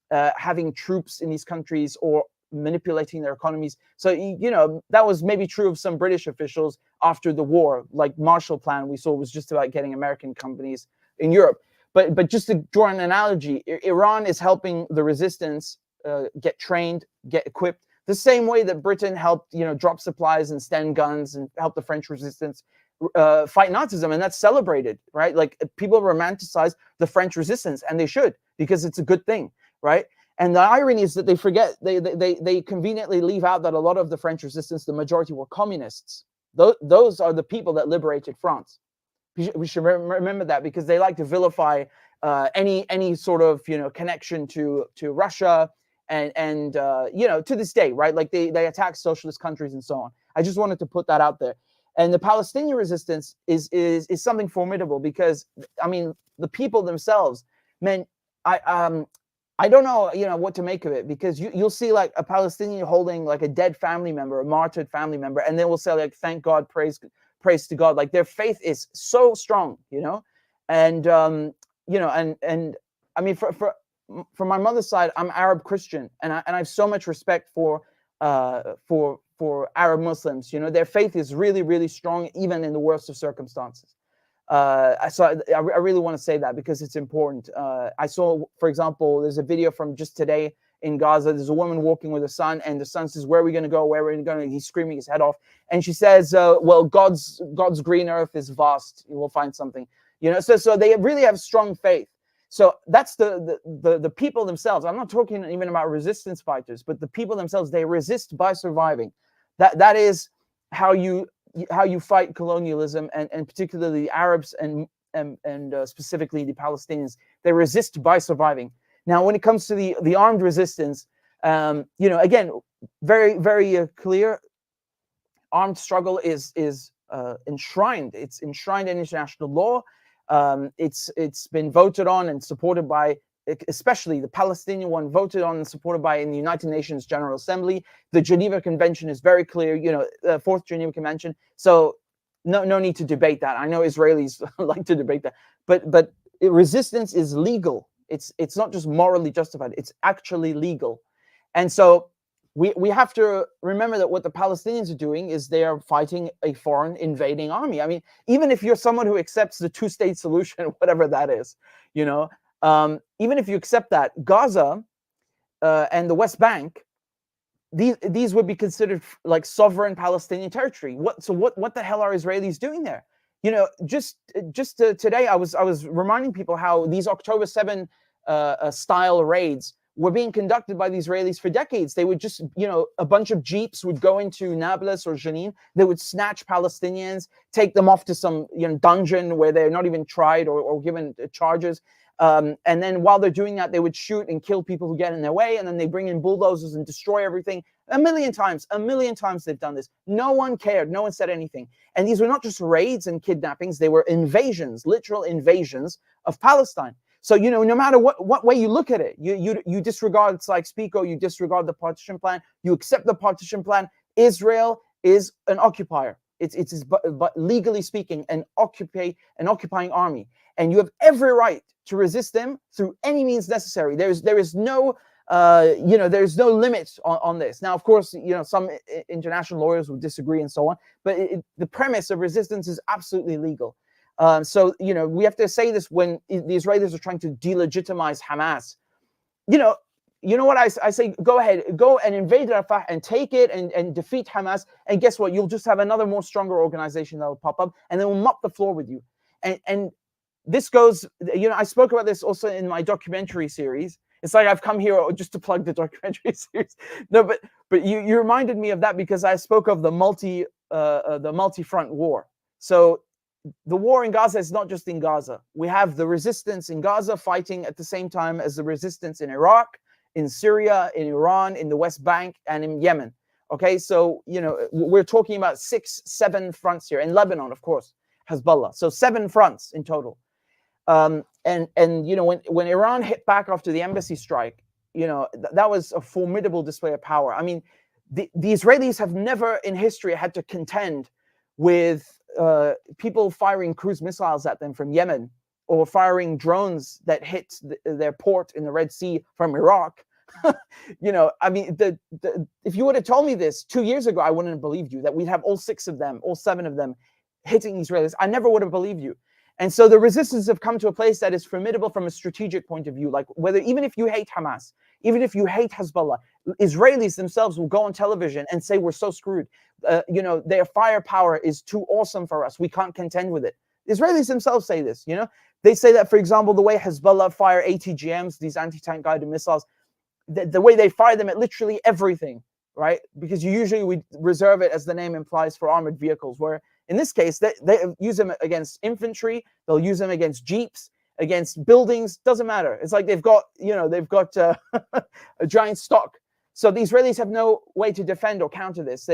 having troops in these countries or manipulating their economies. So, you know, that was maybe true of some British officials after the war, like Marshall Plan we saw was just about getting American companies in Europe. But just to draw an analogy, Iran is helping the resistance get trained, get equipped, the same way that Britain helped, you know, drop supplies and stand guns and help the French resistance fight Nazism, and that's celebrated, right? Like people romanticize the French resistance, and they should, because it's a good thing, right? And the irony is that they forget, they conveniently leave out that a lot of the French resistance, the majority were communists. Those are the people that liberated France. We should remember that, because they like to vilify any sort of connection to Russia and to this day, right? Like they attack socialist countries and so on. I just wanted to put that out there. And the Palestinian resistance is something formidable, because I mean the people themselves, man. I don't know, what to make of it, because you'll see like a Palestinian holding like a dead family member, a martyred family member, and they will say like, "Thank God, praise to God." Like their faith is so strong, and and I mean from my mother's side, I'm Arab Christian, and I have so much respect for Arab Muslims. Their faith is really, really strong, even in the worst of circumstances. So I really want to say that, because it's important. I saw, for example, there's a video from just today in Gaza. There's a woman walking with her son, and the son says, "Where are we going to go? Where are we going to?" He's screaming his head off, and she says, "Well, God's green earth is vast. You will find something." So they really have strong faith. So that's the people themselves. I'm not talking even about resistance fighters, but the people themselves. They resist by surviving. That is how you fight colonialism, and particularly the Arabs and specifically the Palestinians. They resist by surviving. Now, when it comes to the armed resistance, again, very, very clear. Armed struggle is enshrined. It's enshrined in international law. It's been voted on and supported by, especially the Palestinian one, voted on and supported by in the United Nations General Assembly. The Geneva Convention is very clear, the Fourth Geneva Convention. So no need to debate that. I know Israelis like to debate that, but resistance is legal. It's not just morally justified. It's actually legal. And so we have to remember that what the Palestinians are doing is they are fighting a foreign invading army. I mean, even if you're someone who accepts the two-state solution, whatever that is, even if you accept that, Gaza and the West Bank, these would be considered like sovereign Palestinian territory. What the hell are Israelis doing there? Just today, I was reminding people how these October 7 style raids were being conducted by the Israelis for decades. They would just, a bunch of jeeps would go into Nablus or Jenin. They would snatch Palestinians, take them off to some dungeon where they're not even tried or given charges. And then while they're doing that, they would shoot and kill people who get in their way. And then they bring in bulldozers and destroy everything. A million times they've done this. No one cared. No one said anything. And these were not just raids and kidnappings. They were invasions, literal invasions of Palestine. So, no matter what way you look at it, you disregard Sykes-Picot, you disregard the partition plan, you accept the partition plan. Israel is an occupier. It's but legally speaking, an occupying army. And you have every right to resist them through any means necessary. There is no there's no limit on this. Now, of course, some international lawyers would disagree and so on, but the premise of resistance is absolutely legal. So, we have to say this when the Israelis are trying to delegitimize Hamas. You know what I say? Go ahead, go and invade Rafah and take it and defeat Hamas. And guess what? You'll just have another more stronger organization that will pop up, and they will mop the floor with you. And this goes, I spoke about this also in my documentary series. It's like I've come here just to plug the documentary series. No, but you reminded me of that, because I spoke of the multi-front war. So the war in Gaza is not just in Gaza. We have the resistance in Gaza fighting at the same time as the resistance in Iraq, in Syria, in Iran, in the West Bank, and in Yemen. Okay, so we're talking about 6-7 fronts here. In Lebanon, of course, Hezbollah. So 7 fronts in total. And when Iran hit back after the embassy strike, that was a formidable display of power. I mean, the Israelis have never in history had to contend with people firing cruise missiles at them from Yemen, or firing drones that hit their port in the Red Sea from Iraq. I mean, if you would have told me this 2 years ago, I wouldn't have believed you, that we'd have all 6 of them, all 7 of them hitting Israelis. I never would have believed you. And so the resistance have come to a place that is formidable from a strategic point of view. Like, even if you hate Hamas, even if you hate Hezbollah, Israelis themselves will go on television and say, we're so screwed. Their firepower is too awesome for us. We can't contend with it. Israelis themselves say this, They say that, for example, the way Hezbollah fire ATGMs, these anti-tank guided missiles, the way they fire them at literally everything, right? Because we reserve it, as the name implies, for armored vehicles, where In this case, they use them against infantry. They'll use them against jeeps, against buildings. Doesn't matter. It's like they've got a giant stock. So the Israelis have no way to defend or counter this.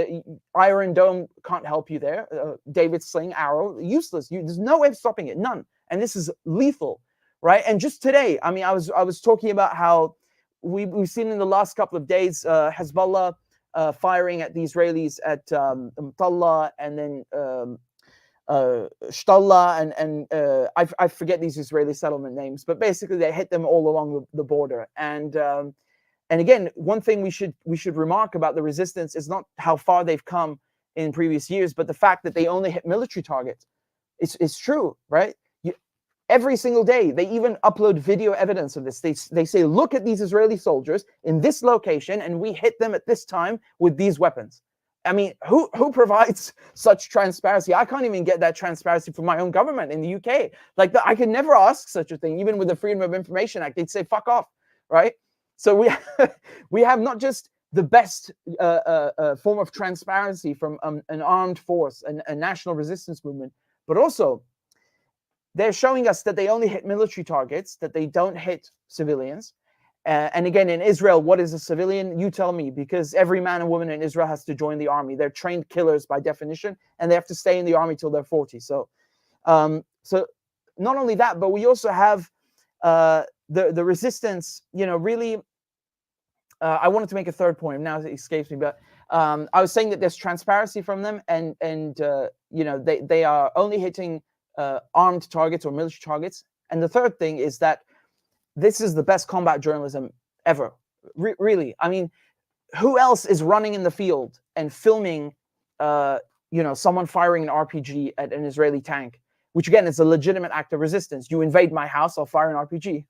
Iron Dome can't help you there. David's sling, arrow, useless. There's no way of stopping it. None. And this is lethal, right? And just today, I mean, I was talking about how we've seen in the last couple of days Hezbollah firing at the Israelis at Mutalla and then Shtalla and I forget these Israeli settlement names, but basically they hit them all along the border. And again, one thing we should remark about the resistance is not how far they've come in previous years, but the fact that they only hit military targets. It's true, right? Every single day, they even upload video evidence of this. They say, look at these Israeli soldiers in this location, and we hit them at this time with these weapons. I mean, who provides such transparency? I can't even get that transparency from my own government in the UK. Like, I could never ask such a thing, even with the Freedom of Information Act. They'd say, fuck off, right? So we have not just the best form of transparency from an armed force, a national resistance movement, but also they're showing us that they only hit military targets, that they don't hit civilians. And again, in Israel, what is a civilian? You tell me, because every man and woman in Israel has to join the army. They're trained killers by definition, and they have to stay in the army till they're 40. So not only that, but we also have the resistance, really. I wanted to make a third point. Now it escapes me, but I was saying that there's transparency from them, and they are only hitting armed targets or military targets. And the third thing is that this is the best combat journalism ever. Really, I mean, who else is running in the field and filming, someone firing an RPG at an Israeli tank? Which again is a legitimate act of resistance. You invade my house, I'll fire an RPG.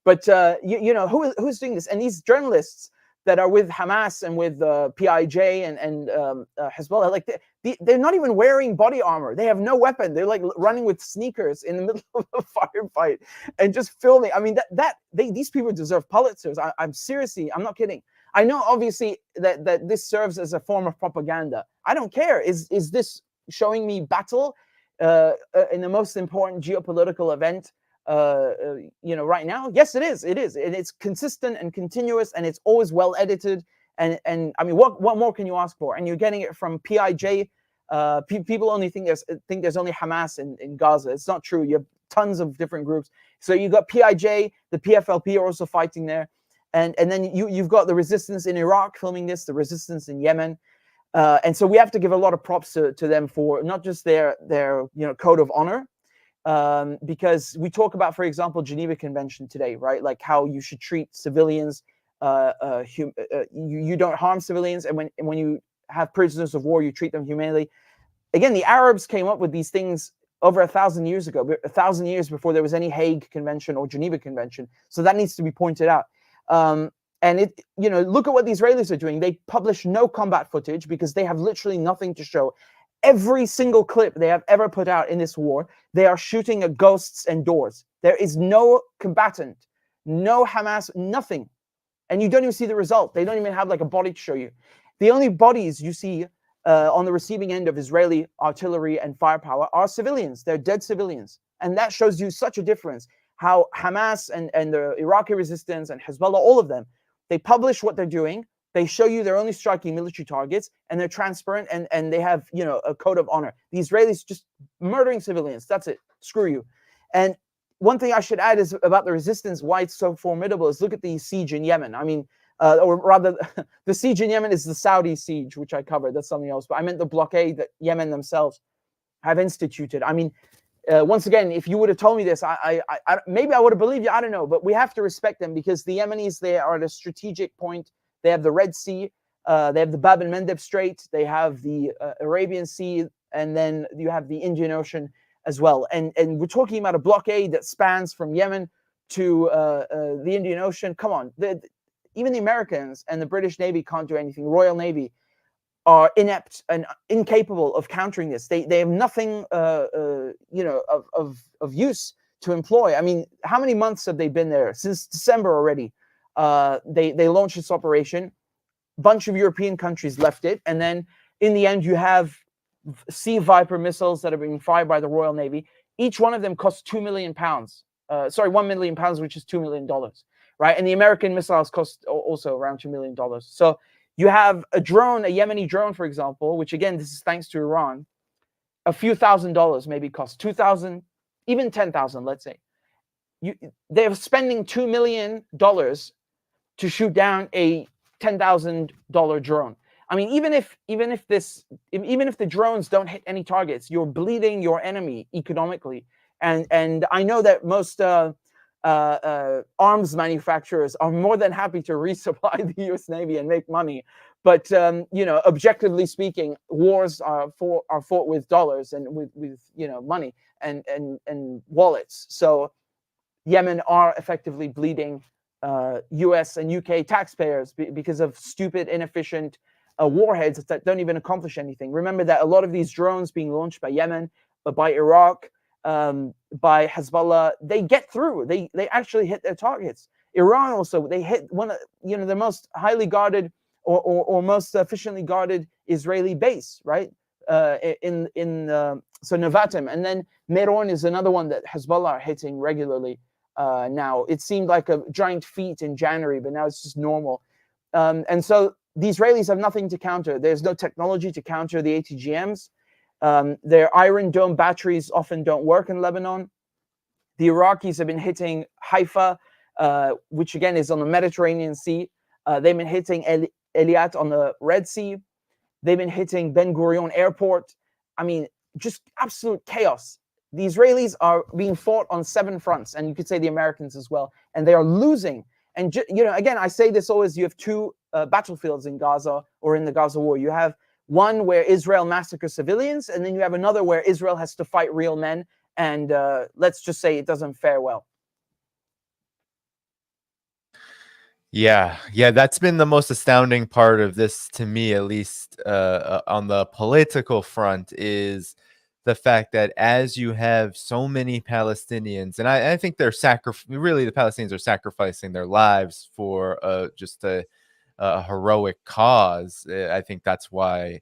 But who's doing this? And these journalists that are with Hamas and with PIJ and Hezbollah, like they're not even wearing body armor. They have no weapon. They're like running with sneakers in the middle of a firefight and just filming. I mean, these people deserve Pulitzers. I'm seriously, I'm not kidding. I know obviously that this serves as a form of propaganda. I don't care. Is this showing me battle in the most important geopolitical event right now? Yes, it is. It is, and it's consistent and continuous, and it's always well edited. And I mean, what more can you ask for? And you're getting it from PIJ. People only think there's only Hamas in Gaza. It's not true. You have tons of different groups. So you got PIJ, the PFLP are also fighting there, and then you've got the resistance in Iraq filming this, the resistance in Yemen. And so we have to give a lot of props to them for not just their code of honor, because we talk about, for example, Geneva Convention today, right? Like how you should treat civilians, you don't harm civilians, and when you have prisoners of war, you treat them humanely. Again, the Arabs came up with these things over 1,000 years ago, 1,000 years before there was any Hague Convention or Geneva Convention. So that needs to be pointed out. And look at what the Israelis are doing. They publish no combat footage because they have literally nothing to show. Every single clip they have ever put out in this war, they are shooting at ghosts and doors. There is no combatant, no Hamas, nothing. And you don't even see the result. They don't even have like a body to show you. The only bodies you see on the receiving end of Israeli artillery and firepower are civilians. They're dead civilians. And that shows you such a difference. How Hamas and the Iraqi resistance and Hezbollah, all of them, they publish what they're doing. They show you they're only striking military targets, and they're transparent, and they have a code of honor. The Israelis just murdering civilians. That's it. Screw you. And one thing I should add is about the resistance, why it's so formidable, is look at the siege in Yemen. I mean, or rather, the siege in Yemen is the Saudi siege, which I covered. That's something else. But I meant the blockade that Yemen themselves have instituted. I mean, once again, if you would have told me this, I maybe I would have believed you. I don't know, but we have to respect them because the Yemenis, they are at a strategic point. They have the Red Sea, they have the Bab el-Mandeb Strait, they have the Arabian Sea, and then you have the Indian Ocean as well. And we're talking about a blockade that spans from Yemen to the Indian Ocean. Come on, even the Americans and the British Navy can't do anything. Royal Navy are inept and incapable of countering this. They have nothing, of use to employ. I mean, how many months have they been there? Since December already. They launched this operation. Bunch of European countries left it, and then in the end, you have Sea Viper missiles that are being fired by the Royal Navy. Each one of them costs £2 million. Sorry, £1 million, which is $2 million, right? And the American missiles cost also around $2 million. So you have a drone, a Yemeni drone, for example, which again, this is thanks to Iran, a few $1,000s maybe costs 2,000, even 10,000, let's say. They're spending $2 million to shoot down a $10,000 drone. I mean, even if the drones don't hit any targets, you're bleeding your enemy economically. And I know that most arms manufacturers are more than happy to resupply the U.S. Navy and make money. But you know, objectively speaking, wars are fought with dollars and with money and wallets. So Yemen are effectively bleeding U.S. and U.K. taxpayers because of stupid, inefficient warheads that don't even accomplish anything. Remember that a lot of these drones being launched by Yemen, by Iraq, by Hezbollah, they get through. They actually hit their targets. Iran also, they hit one of the most highly guarded or most efficiently guarded Israeli base, right? So Nevatim, and then Meron is another one that Hezbollah are hitting regularly now. It seemed like a giant feat in January, but now it's just normal. And so the Israelis have nothing to counter. There's no technology to counter the ATGMs. Their Iron Dome batteries often don't work in Lebanon. The Iraqis have been hitting Haifa, which again is on the Mediterranean Sea. They've been hitting Eilat on the Red Sea. They've been hitting Ben Gurion Airport. I mean, just absolute chaos. The Israelis are being fought on 7 fronts, and you could say the Americans as well, and they are losing. And again, I say this always: you have 2 battlefields in Gaza or in the Gaza war. You have one where Israel massacres civilians, and then you have another where Israel has to fight real men. And let's just say it doesn't fare well. Yeah, that's been the most astounding part of this, to me at least, on the political front, is the fact that as you have so many Palestinians, and I think they're really the Palestinians are sacrificing their lives for just a heroic cause. I think that's why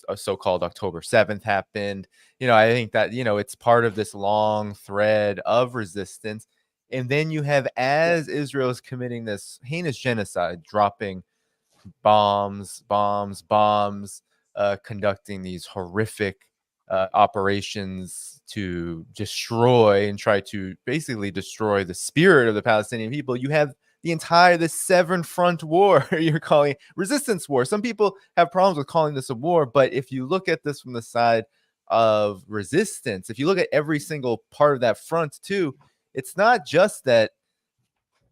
a so-called October 7th happened. I think that it's part of this long thread of resistance. And then you have, as Israel is committing this heinous genocide, dropping bombs, conducting these horrific operations to destroy and try to basically destroy the spirit of the Palestinian people. You have this 7-front war you're calling resistance war. Some people have problems with calling this a war, but if you look at this from the side of resistance, if you look at every single part of that front too, it's not just that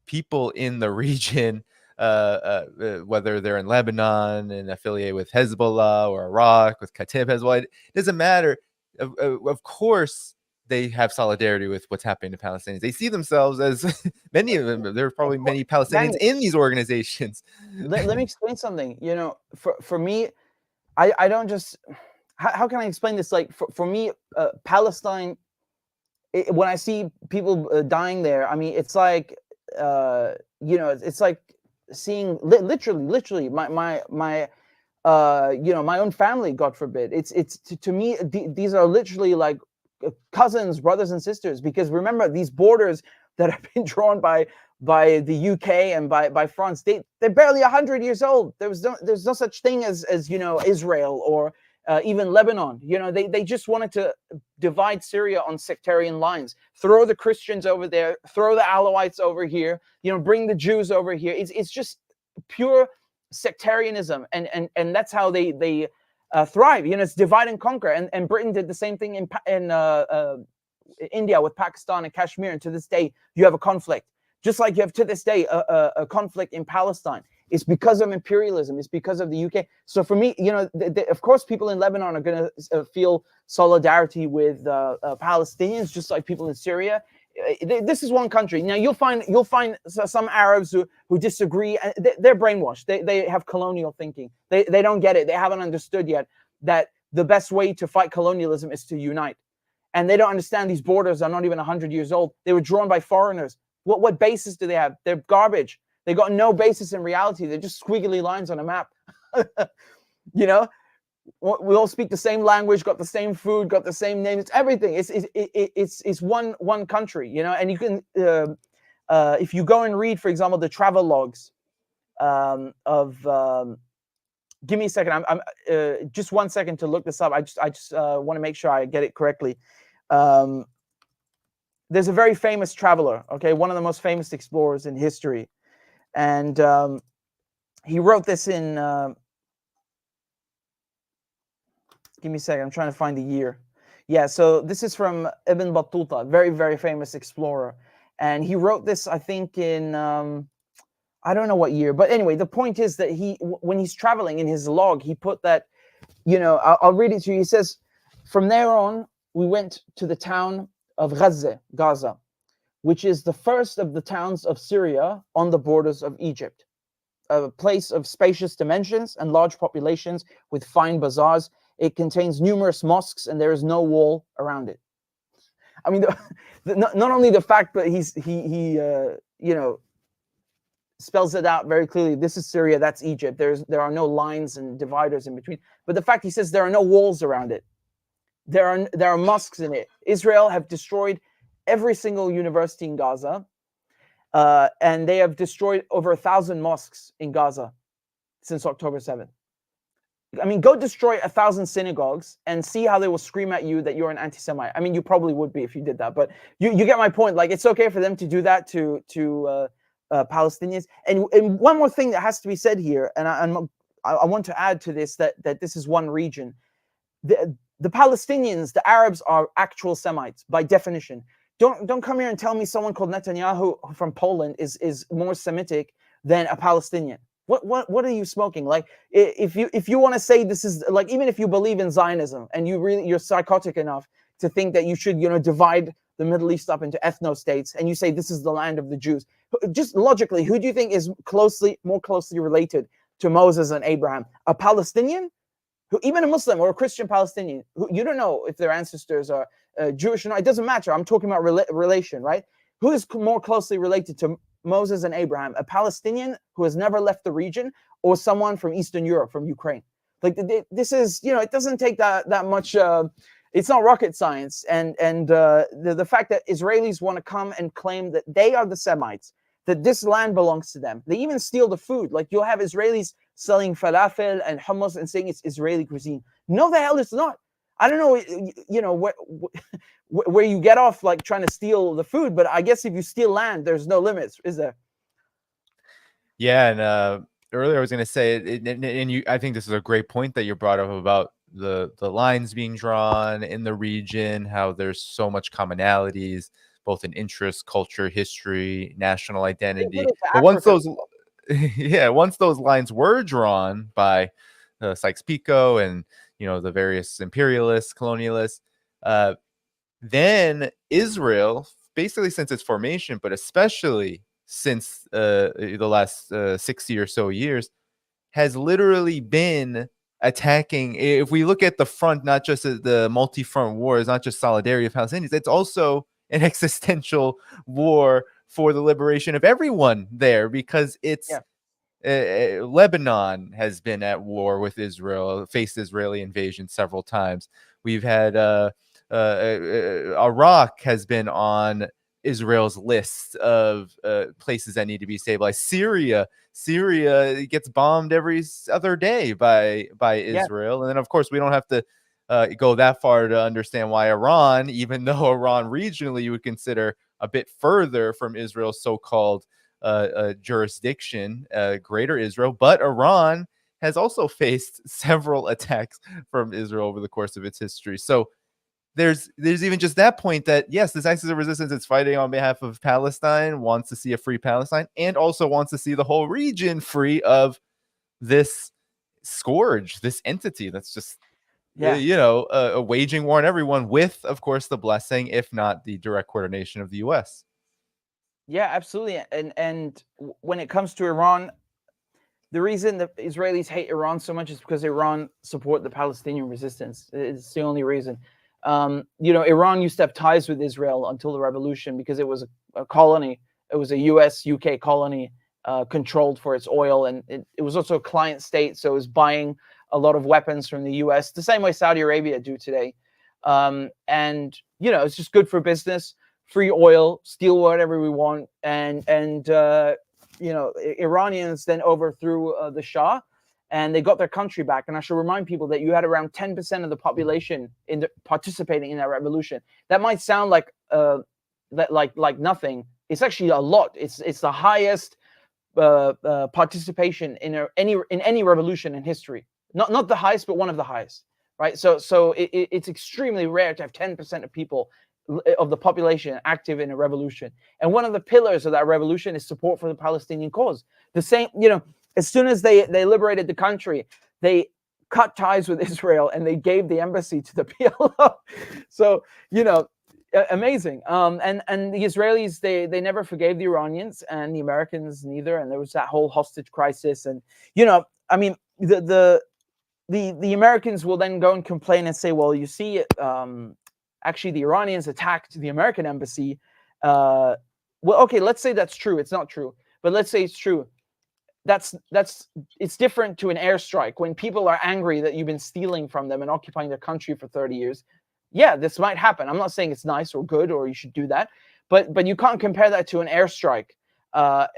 people in the region, whether they're in Lebanon and affiliated with Hezbollah or Iraq with Kataib Hezbollah, it doesn't matter. Of course, they have solidarity with what's happening to Palestinians. They see themselves as many of them. There are probably many Palestinians in these organizations. Let me explain something. For me, I don't just. How can I explain this? Like for me, Palestine. When I see people dying there, I mean, it's like it's like seeing literally my own family, God forbid. It's to me, these are literally like cousins, brothers and sisters, because remember, these borders that have been drawn by the UK and by France, they're barely 100 years old. There's no such thing as Israel or even Lebanon. They just wanted to divide Syria on sectarian lines, throw the Christians over there, throw the Alawites over here, bring the Jews over here. It's just pure sectarianism, and that's how they thrive. It's divide and conquer, and Britain did the same thing in India with Pakistan and Kashmir, and to this day you have a conflict, just like you have to this day a conflict in Palestine. It's because of imperialism. It's because of the UK. So for me, of course, people in Lebanon are going to feel solidarity with Palestinians, just like people in Syria. This is one country. Now you'll find some Arabs who disagree. They're brainwashed. They have colonial thinking. They don't get it. They haven't understood yet that the best way to fight colonialism is to unite. And they don't understand these borders are not even 100 years old. They were drawn by foreigners. What basis do they have? They're garbage. They got no basis in reality. They're just squiggly lines on a map. we all speak the same language, got the same food, got the same name. It's everything. It's one country, you know. And you can if you go and read, for example, the travel logs of give me a second. I'm just 1 second to look this up. I just want to make sure I get it correctly. There's a very famous traveler, okay, one of the most famous explorers in history, and he wrote this in. Give me a second. I'm trying to find the year. Yeah, so this is from Ibn Battuta, very, very famous explorer. And he wrote this, I think, in, I don't know what year. But anyway, the point is that when he's traveling in his log, he put that, you know, I'll read it to you. He says, from there on, we went to the town of Gaza, which is the first of the towns of Syria on the borders of Egypt. A place of spacious dimensions and large populations with fine bazaars. It contains numerous mosques and there is no wall around it. I mean, not only the fact that he you know, spells it out very clearly. This is Syria, that's Egypt. There are no lines and dividers in between. But the fact he says there are no walls around it. There are mosques in it. Israel have destroyed every single university in Gaza, and they have destroyed over 1,000 mosques in Gaza since October 7th. I mean, go destroy 1,000 synagogues and see how they will scream at you that you're an anti-Semite. I mean, you probably would be if you did that, but you get my point. Like, it's okay for them to do that to Palestinians. And one more thing that has to be said here, and I want to add to this that this is one region. The Palestinians, the Arabs, are actual Semites by definition. Don't come here and tell me someone called Netanyahu from Poland is more Semitic than a Palestinian. What are you smoking? Like, if you want to say this is like, even if you believe in Zionism and you're psychotic enough to think that you should, you know, divide the Middle East up into ethno-states, and you say this is the land of the Jews, just logically, who do you think is more closely related to Moses and Abraham? A Palestinian, who, even a Muslim or a Christian Palestinian, who you don't know if their ancestors are Jewish or not. It doesn't matter. I'm talking about relation, right? Who is more closely related to Moses and Abraham? A Palestinian who has never left the region, or someone from Eastern Europe, from Ukraine? Like, this is, you know, it doesn't take that much. It's not rocket science. And the fact that Israelis want to come and claim that they are the Semites, that this land belongs to them. They even steal the food. Like, you'll have Israelis selling falafel and hummus and saying it's Israeli cuisine. No, the hell it's not. I don't know, you know, where you get off like trying to steal the food, but I guess if you steal land, there's no limits, is there? Yeah, and earlier I was going to say, I think this is a great point that you brought up about the lines being drawn in the region, how there's so much commonalities, both in interest, culture, history, national identity. But once those lines were drawn by Sykes-Picot and, you know, the various imperialists, colonialists, then Israel, basically since its formation, but especially since the last 60 or so years, has literally been attacking. If we look at the front, not just the multi-front war, it's not just solidarity of Palestinians, it's also an existential war for the liberation of everyone there, because it's Lebanon has been at war with Israel, faced Israeli invasion several times. We've had Iraq has been on Israel's list of places that need to be stabilized. Syria gets bombed every other day by Israel. And then, of course, we don't have to go that far to understand why Iran, even though Iran regionally you would consider a bit further from Israel's so-called jurisdiction, Greater Israel, but Iran has also faced several attacks from Israel over the course of its history. So there's even just that point that, yes, this axis of resistance is fighting on behalf of Palestine, wants to see a free Palestine, and also wants to see the whole region free of this scourge, this entity that's just, waging war on everyone with, of course, the blessing, if not the direct coordination of the U.S. Yeah, absolutely. And when it comes to Iran, the reason the Israelis hate Iran so much is because Iran support the Palestinian resistance. It's the only reason. Iran used to have ties with Israel until the revolution because it was a colony. It was a US-UK colony controlled for its oil. And it was also a client state. So it was buying a lot of weapons from the US, the same way Saudi Arabia do today. And, you know, it's just good for business, free oil, steal whatever we want. And you know, Iranians then overthrew the Shah, and they got their country back. And I should remind people that you had around 10% of the population participating in that revolution. That might sound like like nothing. It's actually a lot. It's the highest participation in any revolution in history. Not the highest, but one of the highest, right? So it's extremely rare to have 10% of people of the population active in a revolution. And one of the pillars of that revolution is support for the Palestinian cause. The same, you know, as soon as they liberated the country, they cut ties with Israel and they gave the embassy to the PLO. So, you know, amazing. And the Israelis, they never forgave the Iranians, and the Americans neither. And there was that whole hostage crisis. And, you know, I mean, the Americans will then go and complain and say, well, you see, actually the Iranians attacked the American embassy. Well, okay, let's say that's true. It's not true, but let's say it's true. It's different to an airstrike. When people are angry that you've been stealing from them and occupying their country for 30 years. Yeah, this might happen. I'm not saying it's nice or good or you should do that, but you can't compare that to an airstrike,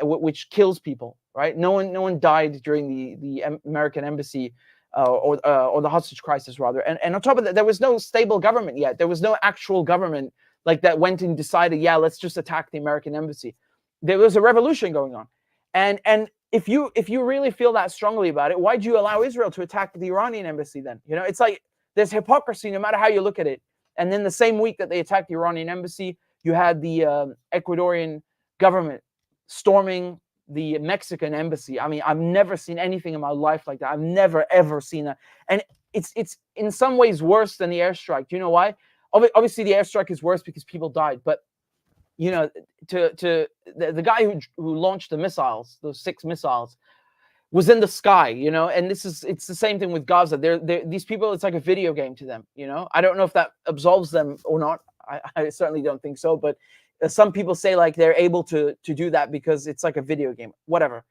which kills people, right? No one died during the American embassy or the hostage crisis, rather. And on top of that, there was no stable government yet. There was no actual government like that went and decided, yeah, let's just attack the American embassy. There was a revolution going on, and if you really feel that strongly about it, why do you allow Israel to attack the Iranian embassy then? You know, it's like there's hypocrisy no matter how you look at it. And then the same week that they attacked the Iranian embassy, you had the Ecuadorian government storming the Mexican embassy. I mean, I've never seen anything in my life like that. I've never, ever seen that. And it's in some ways worse than the airstrike. Do you know why? Obviously, the airstrike is worse because people died. But, you know, the guy who launched the missiles, those 6 missiles, was in the sky, you know, and it's the same thing with Gaza. These people, it's like a video game to them, you know. I don't know if that absolves them or not. I certainly don't think so, but some people say like they're able to do that because it's like a video game, whatever.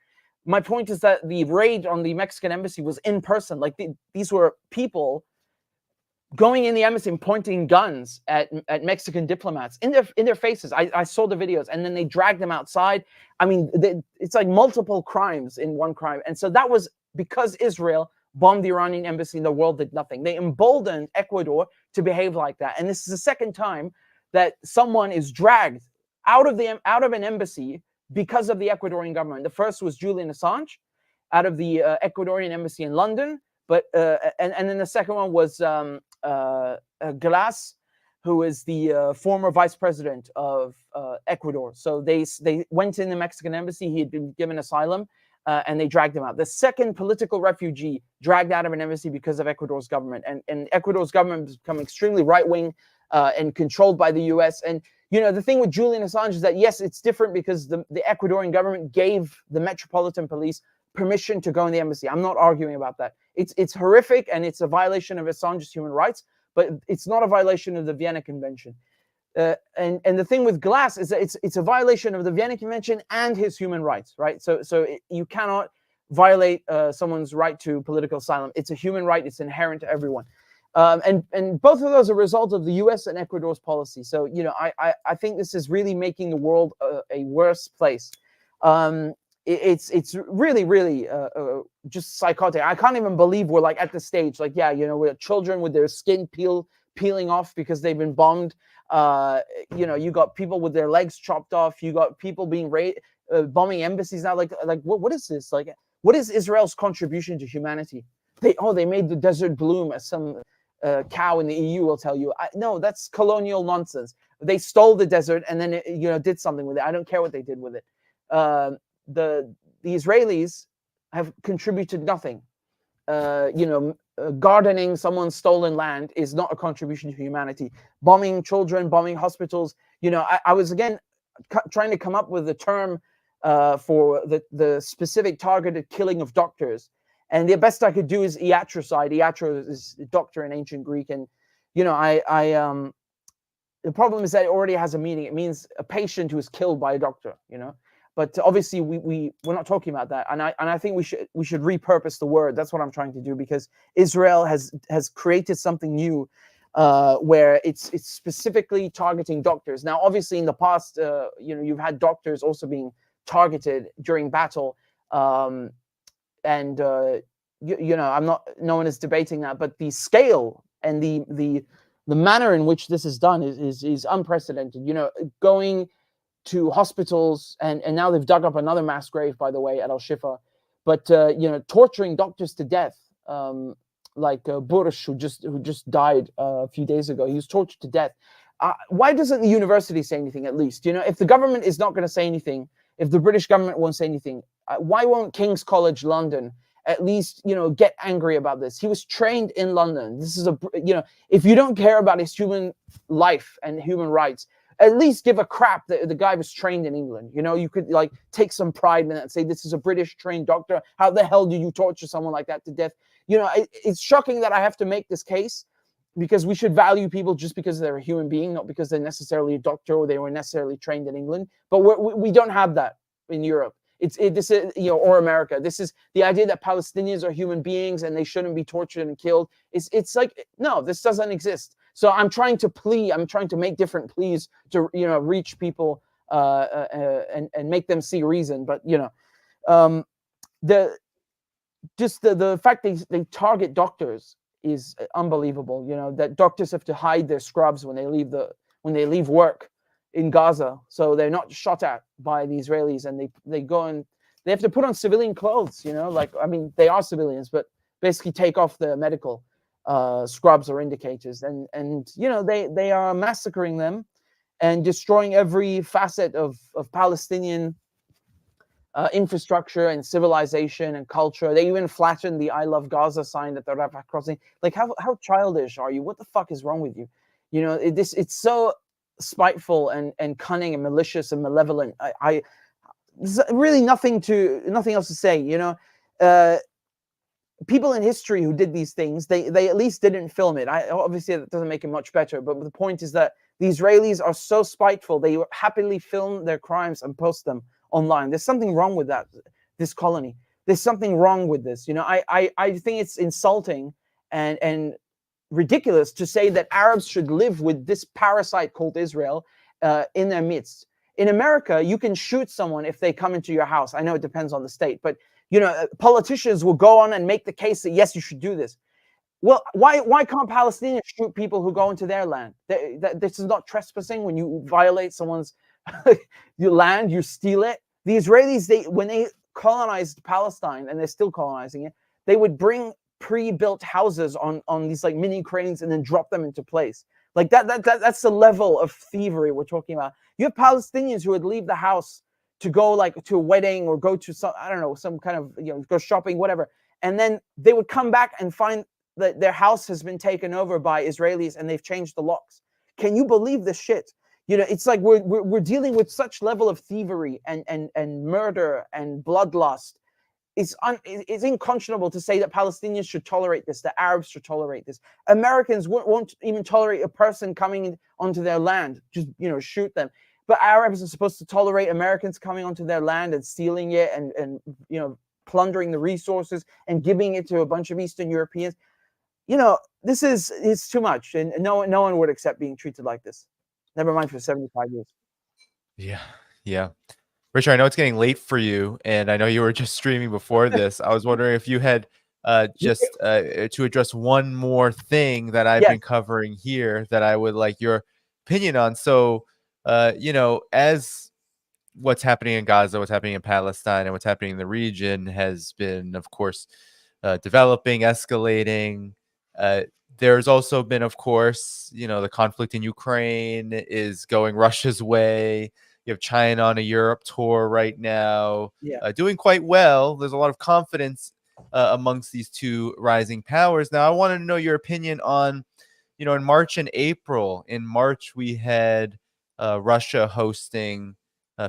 My point is that the raid on the Mexican embassy was in person. Like these were people going in the embassy and pointing guns at Mexican diplomats in their faces. I saw the videos, and then they dragged them outside. I mean, it's like multiple crimes in one crime. And so that was because Israel bombed the Iranian embassy and the world did nothing. They emboldened Ecuador to behave like that. And this is the second time that someone is dragged out of an embassy because of the Ecuadorian government. The first was Julian Assange out of the Ecuadorian embassy in London. But and then the second one was Glass, who is the former vice president of Ecuador. So they went in the Mexican embassy. He had been given asylum, and they dragged him out. The second political refugee dragged out of an embassy because of Ecuador's government. And Ecuador's government has become extremely right-wing and controlled by the US. And, you know, the thing with Julian Assange is that, yes, it's different because the Ecuadorian government gave the Metropolitan Police permission to go in the embassy. I'm not arguing about that. It's horrific, and it's a violation of Assange's human rights, but it's not a violation of the Vienna Convention. And the thing with Glass is that it's a violation of the Vienna Convention and his human rights, right? So you cannot violate someone's right to political asylum. It's a human right. It's inherent to everyone. And both of those are a result of the US and Ecuador's policy. So, you know, I think this is really making the world a worse place. It's really, really just psychotic. I can't even believe we're like at the stage, like, yeah, you know, with children with their skin peeling off because they've been bombed. You know, you got people with their legs chopped off. You got people being bombing embassies now. Like what is this? Like, what is Israel's contribution to humanity? They made the desert bloom, as some cow in the EU will tell you. No, that's colonial nonsense. They stole the desert and then did something with it. I don't care what they did with it. The Israelis have contributed nothing. Gardening someone's stolen land is not a contribution to humanity. Bombing children, bombing hospitals. I was again trying to come up with a term for the specific targeted killing of doctors, and the best I could do is iatricide. Iatro is doctor in ancient Greek, and the problem is that it already has a meaning. It means a patient who is killed by a doctor. But obviously, we're not talking about that, and I think we should repurpose the word. That's what I'm trying to do, because Israel has created something new, where it's specifically targeting doctors. Now, obviously, in the past, you've had doctors also being targeted during battle, I'm not. No one is debating that, but the scale and the manner in which this is done is unprecedented. Going to hospitals, and now they've dug up another mass grave, by the way, at Al Shifa, but torturing doctors to death, like Bursh, who just died a few days ago. He was tortured to death. Why doesn't the university say anything? At least, if the government is not going to say anything, if the British government won't say anything, why won't King's College London at least get angry about this? He was trained in London. This is if you don't care about his human life and human rights, at least give a crap that the guy was trained in England. You could take some pride in that and say, this is a British trained doctor. How the hell do you torture someone like that to death? It's shocking that I have to make this case, because we should value people just because they're a human being, not because they're necessarily a doctor or they were necessarily trained in England. But we don't have that in Europe. This is or America. This is the idea that Palestinians are human beings and they shouldn't be tortured and killed. It's like, no, this doesn't exist. So I'm trying to make different pleas to reach people and make them see reason. But the fact they target doctors is unbelievable. That doctors have to hide their scrubs when they leave work in Gaza, so they're not shot at by the Israelis, and they go and they have to put on civilian clothes. They are civilians, but basically take off their medical scrubs or indicators, and they are massacring them and destroying every facet of Palestinian infrastructure and civilization and culture. They even flattened the "I love Gaza" sign at the Rafah crossing. Like, how childish are you? What the fuck is wrong with you? It's so spiteful and cunning and malicious and malevolent. There's really nothing else to say. People in history who did these things, they at least didn't film it. Obviously that doesn't make it much better, but the point is that the Israelis are so spiteful, they happily film their crimes and post them online. There's something wrong with this colony. There's something wrong with this. I think it's insulting and ridiculous to say that Arabs should live with this parasite called Israel in their midst. In America, you can shoot someone if they come into your house. I know it depends on the state, but politicians will go on and make the case that yes, you should do this. Well, why can't Palestinians shoot people who go into their land? This is not trespassing. When you violate someone's your land, you steal it. The Israelis, when they colonized Palestine, and they're still colonizing it, they would bring pre-built houses on these like mini cranes and then drop them into place. Like that's the level of thievery we're talking about. You have Palestinians who would leave the house to go to a wedding or go to some kind of go shopping, whatever, and then they would come back and find that their house has been taken over by Israelis and they've changed the locks. Can you believe this shit? It's like we're dealing with such level of thievery and murder and bloodlust. It's unconscionable to say that Palestinians should tolerate this, that Arabs should tolerate this. Americans won't even tolerate a person coming onto their land, just shoot them. But Arabs are supposed to tolerate Americans coming onto their land and stealing it and plundering the resources and giving it to a bunch of Eastern Europeans. This is too much, and no one would accept being treated like this. Never mind for 75 years. Yeah. Richard, I know it's getting late for you, and I know you were just streaming before this. I was wondering if you had to address one more thing that I've been covering here that I would like your opinion on. So, as what's happening in Gaza, what's happening in Palestine, and what's happening in the region has been, of course, developing, escalating. There's also been, of course, the conflict in Ukraine is going Russia's way. You have China on a Europe tour right now, doing quite well. There's a lot of confidence amongst these two rising powers. Now, I wanted to know your opinion on, in March and April. In March, we had Russia hosting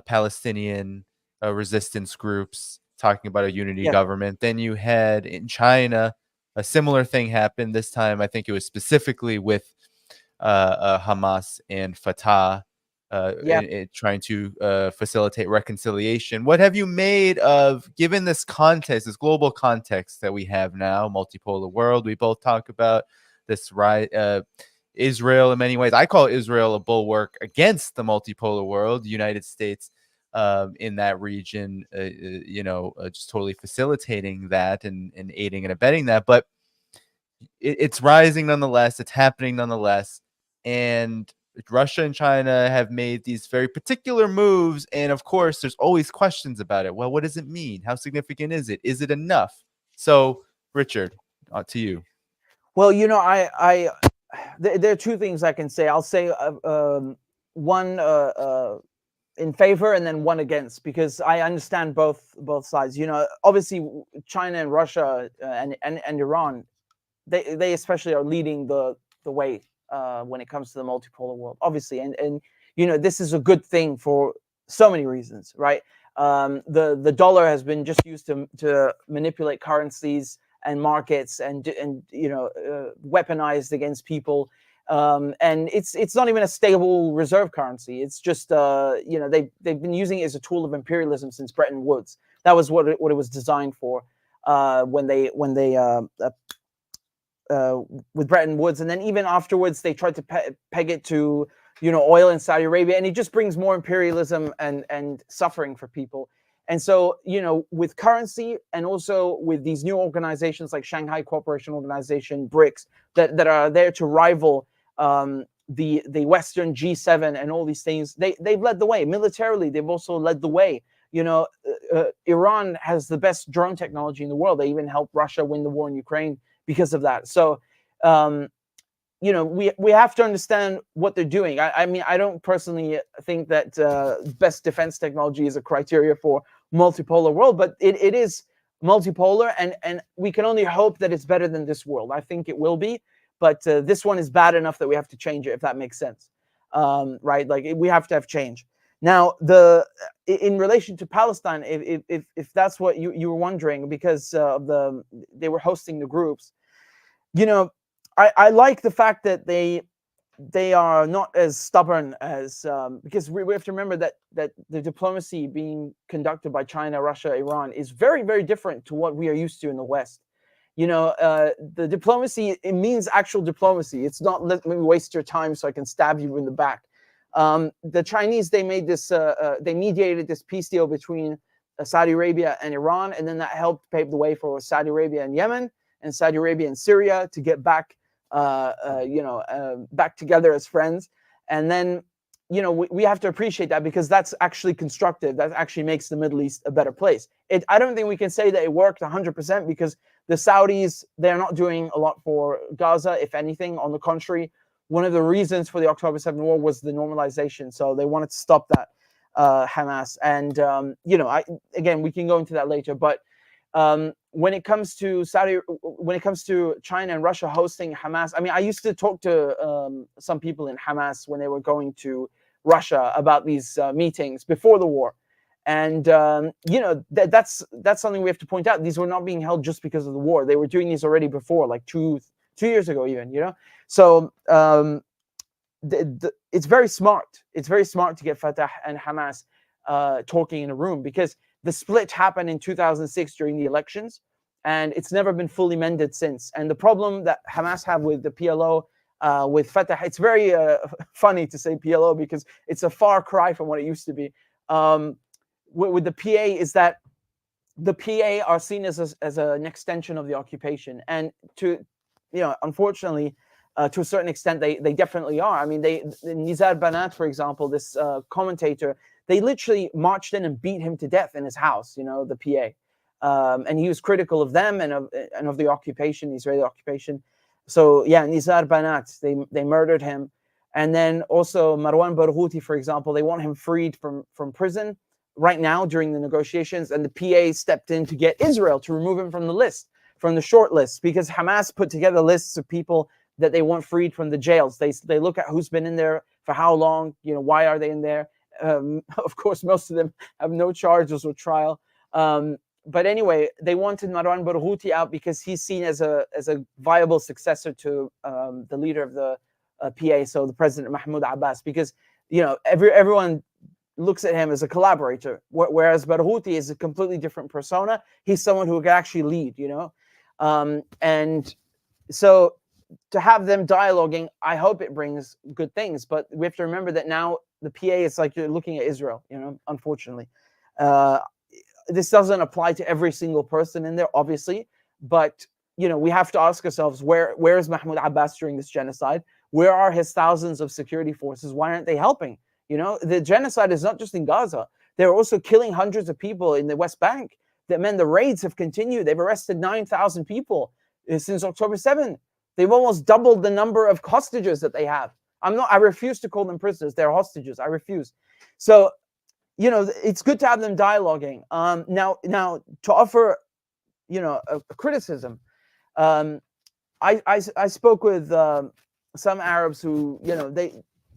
Palestinian resistance groups talking about a unity government. Then you had in China, a similar thing happened. This time, I think it was specifically with Hamas and Fatah. trying to facilitate reconciliation. What have you made of, given this context, this global context that we have now, multipolar world? We both talk about this, right? Israel, in many ways, I call Israel a bulwark against the multipolar world. The United States in that region, just totally facilitating that and aiding and abetting that. But it's rising nonetheless. It's happening nonetheless. And Russia and China have made these very particular moves. And of course, there's always questions about it. Well, what does it mean? How significant is it? Is it enough? So, Richard, to you. Well, there are two things I can say. I'll say one in favor and then one against, because I understand both sides. Obviously, China and Russia and Iran, they especially are leading the way when it comes to the multipolar world, obviously, and this is a good thing for so many reasons, right? The dollar has been just used to manipulate currencies and markets and weaponized against people, and it's not even a stable reserve currency. It's just they've been using it as a tool of imperialism since Bretton Woods. That was what it was designed for when they with Bretton Woods, and then even afterwards they tried to peg it to oil in Saudi Arabia, and it just brings more imperialism and suffering for people. And so with currency and also with these new organizations like Shanghai Cooperation Organization, BRICS, that are there to rival the Western G7 and all these things, they've led the way militarily. They've also led the way. Iran has the best drone technology in the world. They even helped Russia win the war in Ukraine because of that. So, we have to understand what they're doing. I mean, I don't personally think that best defense technology is a criteria for multipolar world, but it is multipolar, and we can only hope that it's better than this world. I think it will be, but this one is bad enough that we have to change it, if that makes sense, right? Like, we have to have change. Now, in relation to Palestine, if that's what you were wondering, because they were hosting the groups, I like the fact that they are not as stubborn as because we have to remember that the diplomacy being conducted by China, Russia, Iran is very, very different to what we are used to in the West. The diplomacy, it means actual diplomacy. It's not let me waste your time so I can stab you in the back. The Chinese, they made this, they mediated this peace deal between Saudi Arabia and Iran, and then that helped pave the way for Saudi Arabia and Yemen and Saudi Arabia and Syria to get back, back together as friends. And then, we have to appreciate that, because that's actually constructive. That actually makes the Middle East a better place. I don't think we can say that it worked 100%, because the Saudis, they're not doing a lot for Gaza, if anything. On the contrary, one of the reasons for the October 7th war was the normalization. So they wanted to stop that, Hamas. And, again, we can go into that later. But when it comes to China and Russia hosting Hamas, I mean, I used to talk to some people in Hamas when they were going to Russia about these meetings before the war. And, that's something we have to point out. These were not being held just because of the war. They were doing these already before, like two years ago even, So it's very smart. It's very smart to get Fatah and Hamas talking in a room, because the split happened in 2006 during the elections, and it's never been fully mended since. And the problem that Hamas have with the PLO, with Fatah, it's very funny to say PLO, because it's a far cry from what it used to be. With the PA is that the PA are seen as an extension of the occupation, and unfortunately, to a certain extent, they definitely are. I mean, Nizar Banat, for example, this commentator, they literally marched in and beat him to death in his house, the PA. And he was critical of them and of the occupation, the Israeli occupation. So, yeah, Nizar Banat, they murdered him. And then also Marwan Barghouti, for example, they want him freed from prison right now during the negotiations. And the PA stepped in to get Israel to remove him from the list, from the short list, because Hamas put together lists of people that they want freed from the jails. They look at who's been in there for how long, why are they in there? Of course, most of them have no charges or trial. But anyway, they wanted Marwan Barghouti out because he's seen as a viable successor to the leader of the PA, so the President Mahmoud Abbas, because everyone looks at him as a collaborator, whereas Barghouti is a completely different persona. He's someone who can actually lead, and so to have them dialoguing, I hope it brings good things. But we have to remember that now the PA is like you're looking at Israel, unfortunately. This doesn't apply to every single person in there, obviously, but we have to ask ourselves, where is Mahmoud Abbas during this genocide? Where are his thousands of security forces? Why aren't they helping? The genocide is not just in Gaza. They're also killing hundreds of people in the West Bank. The raids have continued. They've arrested 9,000 people since October 7th. They've almost doubled the number of hostages that they have. I refuse to call them prisoners. They're hostages. I refuse. So, it's good to have them dialoguing. Now to offer, a criticism. I spoke with some Arabs who,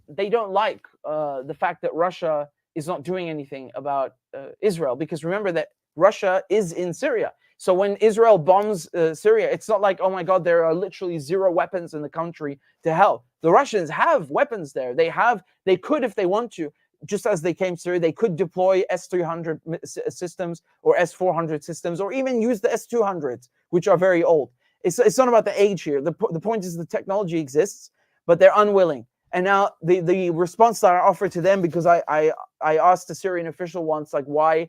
they don't like the fact that Russia is not doing anything about Israel, because remember that Russia is in Syria. So when Israel bombs Syria, it's not like, oh my God, there are literally zero weapons in the country to help. The Russians have weapons there. They could, if they want to, just as they came to Syria, they could deploy S-300 systems or S-400 systems, or even use the S-200s, which are very old. It's not about the age here. The point is the technology exists, but they're unwilling. And now the response that I offered to them, because I asked a Syrian official once, like, why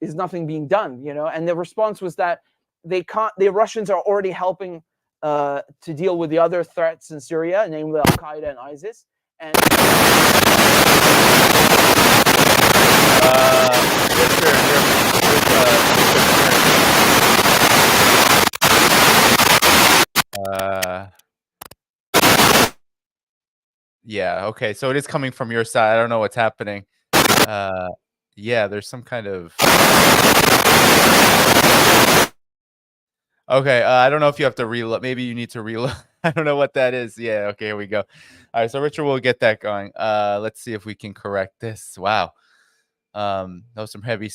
is nothing being done? And the response was that the Russians are already helping to deal with the other threats in Syria, namely Al Qaeda and ISIS. And yeah, okay, so it is coming from your side. I don't know what's happening. Yeah, there's some kind of okay, I don't know if you have to reload. Maybe you need to reload. I don't know what that is. Yeah, okay, here we go. All right, so Richard will get that going. Let's see if we can correct this. Wow. That was some heavy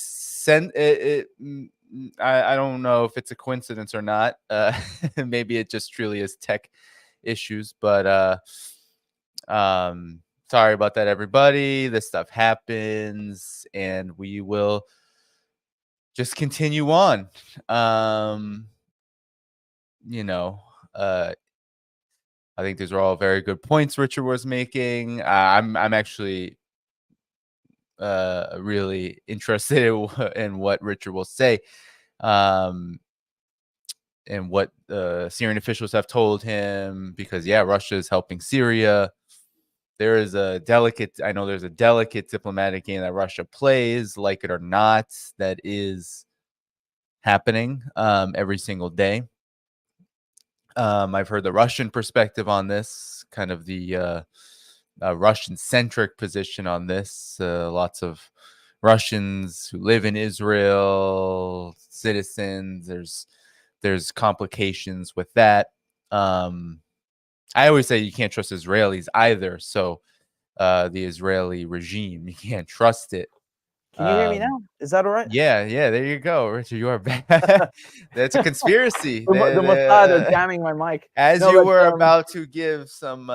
I don't know if it's a coincidence or not. Maybe it just truly is tech issues, but sorry about that, everybody. This stuff happens, and we will just continue on. I think these are all very good points Richard was making. I'm actually really interested in what Richard will say, and what Syrian officials have told him, because Russia is helping Syria. There's a delicate diplomatic game that Russia plays, like it or not, that is happening every single day. I've heard the Russian perspective on this, kind of the Russian-centric position on this. Lots of Russians who live in Israel, citizens. There's complications with that. I always say you can't trust Israelis either. So the Israeli regime, you can't trust it. Can you hear me now? Is that all right? Yeah, there you go, Richard. You are back. That's a conspiracy. The Mossad are jamming my mic. As you were about to give some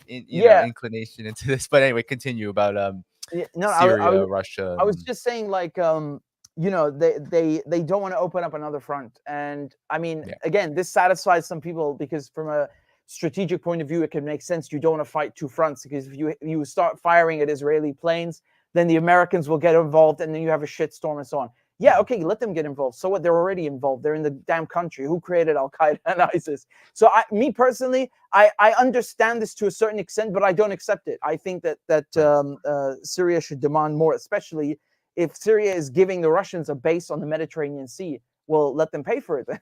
inclination into this, but anyway, continue about Syria, Russia. I was just saying, like, they don't want to open up another front, and I mean, again, this satisfies some people, because from a strategic point of view, it can make sense. You don't want to fight two fronts, because if you start firing at Israeli planes, then the Americans will get involved, and then you have a shitstorm and so on. Yeah, okay, let them get involved. So what? They're already involved. They're in the damn country. Who created Al Qaeda and ISIS? So me personally, I understand this to a certain extent, but I don't accept it. I think that Syria should demand more, especially if Syria is giving the Russians a base on the Mediterranean Sea. Well, let them pay for it then.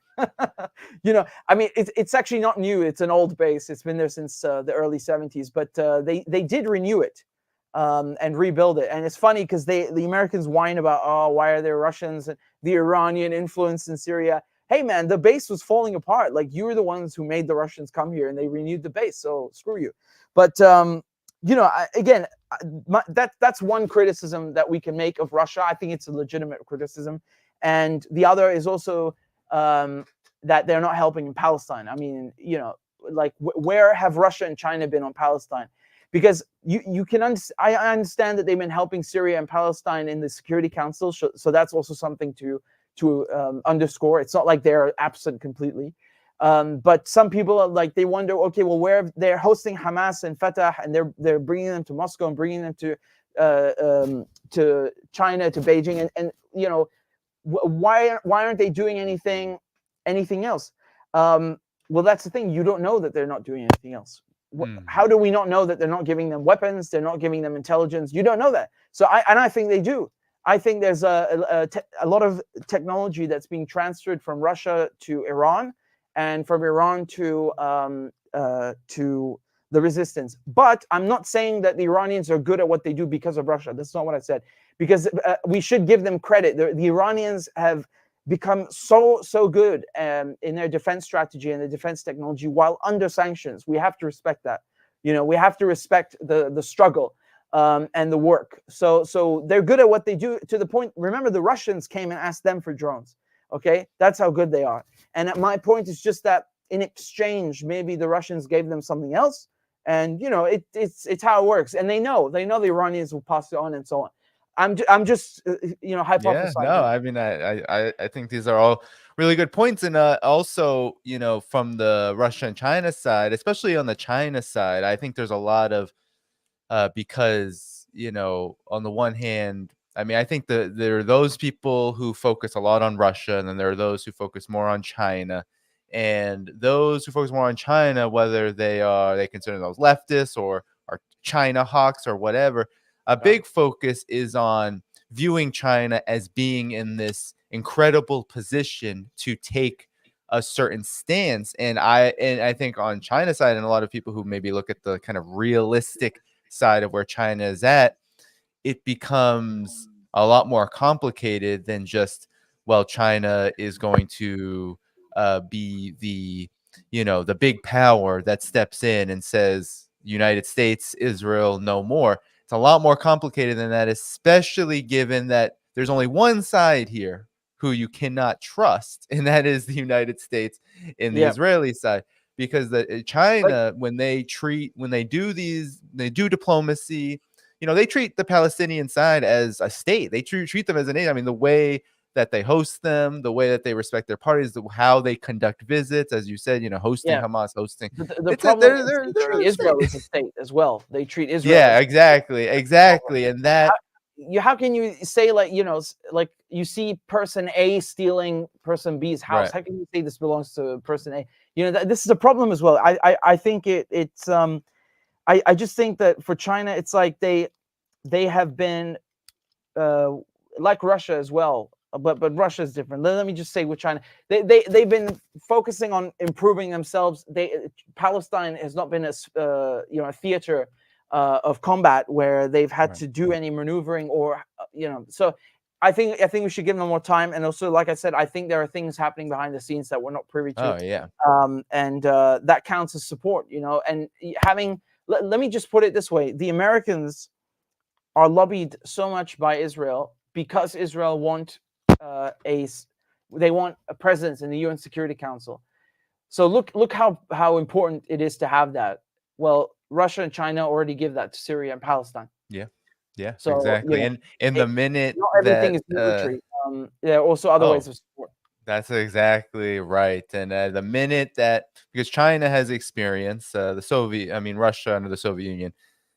I mean, it's actually not new. It's an old base. It's been there since the early 70s, but they did renew it. And rebuild it. And it's funny because the Americans whine about, oh, why are there Russians and the Iranian influence in Syria? Hey, man, the base was falling apart. Like, you were the ones who made the Russians come here, and they renewed the base. So screw you. But, again, that's one criticism that we can make of Russia. I think it's a legitimate criticism. And the other is also that they're not helping in Palestine. I mean, like, where have Russia and China been on Palestine? because you can I understand that they've been helping Syria and Palestine in the Security Council, so that's also something to underscore. It's not like they're absent completely. But some people are like, they wonder, okay, well, where they're hosting Hamas and Fatah, and they're bringing them to Moscow and bringing them to China, to Beijing, and you know, why aren't they doing anything else? Well, that's the thing. You don't know that they're not doing anything else. How do we not know that they're not giving them weapons? They're not giving them intelligence. You don't know that. So I think they do. I think there's a lot of technology that's being transferred from Russia to Iran, and from Iran to the resistance. But I'm not saying that the Iranians are good at what they do because of Russia. That's not what I said. Because we should give them credit. The Iranians have become so good in their defense strategy and the defense technology while under sanctions. We have to respect that. You know, we have to respect the struggle and the work. So they're good at what they do, to the point. Remember, the Russians came and asked them for drones. Okay, that's how good they are. And my point is just that in exchange, maybe the Russians gave them something else, and you know, it's how it works. And they know the Iranians will pass it on and so on. I'm just you know, hypothesizing. Yeah, no, I mean, I think these are all really good points. And also, you know, from the Russia and China side, especially on the China side, I think there's a lot of because, you know, on the one hand, I mean, I think that there are those people who focus a lot on Russia, and then there are those who focus more on China. And those who focus more on China, whether they consider those leftists or are China hawks or whatever, a big focus is on viewing China as being in this incredible position to take a certain stance. And I think on China's side, and a lot of people who maybe look at the kind of realistic side of where China is at, it becomes a lot more complicated than just, well, China is going to be the, you know, the big power that steps in and says, United States, Israel, no more. It's a lot more complicated than that, especially given that there's only one side here who you cannot trust, and that is the United States and the Israeli side. Because China, when they do diplomacy, you know, they treat the Palestinian side as a state. They treat them as a nation. I mean, the way that they host them, the way that they respect their parties, how they conduct visits, as you said, you know, hosting Hamas, hosting. The problem is they treat Israel as a state as well. They treat Israel. Yeah, exactly. And that. How can you say, like, you know, like you see person A stealing person B's house? How can you say this belongs to person A? You know, this is a problem as well. I think it's I just think that for China, it's like they have been like Russia as well, but Russia is different. Let me just say with China, they've been focusing on improving themselves. Palestine has not been you know, a theater of combat where they've had to do any maneuvering or you know. So I think we should give them more time. And also, like I said, I think there are things happening behind the scenes that we're not privy to. Oh yeah. And that counts as support, you know. And having let me just put it this way: the Americans are lobbied so much by Israel because Israel want they want a presence in the UN Security Council. So look how important it is to have that. Well, Russia and China already give that to Syria and Palestine. Yeah, so, exactly. You know, and the minute not everything is military. There are also other ways of support. That's exactly right. And the minute that, because China has experience, Russia under the Soviet Union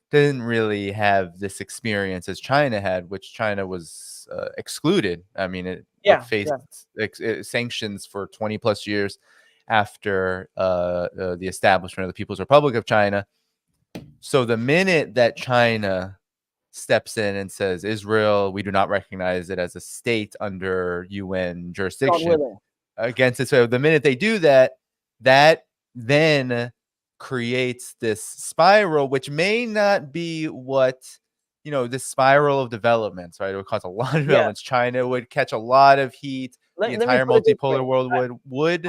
didn't really have this experience as China had, which China was excluded. I mean, it faced sanctions for 20 plus years after the establishment of the People's Republic of China. So the minute that China steps in and says, Israel, we do not recognize it as a state under UN jurisdiction against it. So the minute they do that, that then creates this spiral, which may not be what, you know, this spiral of developments, right? It would cause a lot of developments. China would catch a lot of heat. The entire multipolar world would.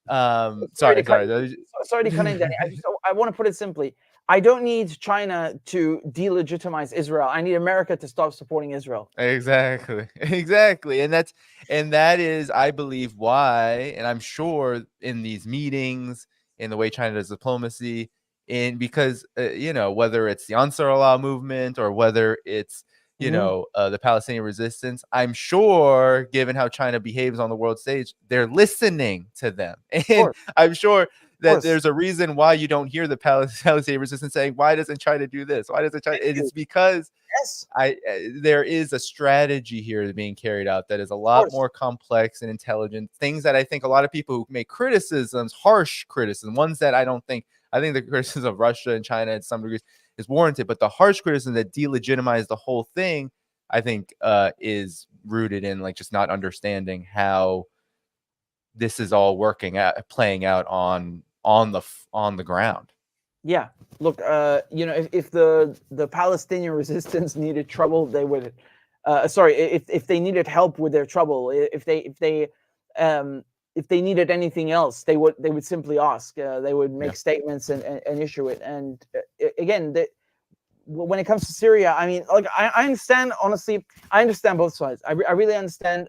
Sorry to cut in, Danny. I want to put it simply. I don't need China to delegitimize Israel. I need America to stop supporting Israel. Exactly. And that is, I believe, why, and I'm sure in these meetings, in the way China does diplomacy, because whether it's the Ansar Allah movement or whether it's the Palestinian resistance, I'm sure, given how China behaves on the world stage, they're listening to them. And I'm sure that there's a reason why you don't hear the Palestinian resistance saying, why doesn't China do this? Why doesn't China? It's because there is a strategy here being carried out that is a lot more complex and intelligent. Things that I think a lot of people who make criticisms, harsh criticism, ones that I think the criticism of Russia and China in some degrees is warranted, but the harsh criticism that delegitimize the whole thing, I think, is rooted in just not understanding how this is all playing out on the ground. Yeah, look, if the Palestinian resistance needed trouble, they would. If they needed help with their trouble, if they needed anything else, they would simply ask. They would make statements and issue it. And again, when it comes to Syria, I mean, I understand, honestly, I understand both sides. I really understand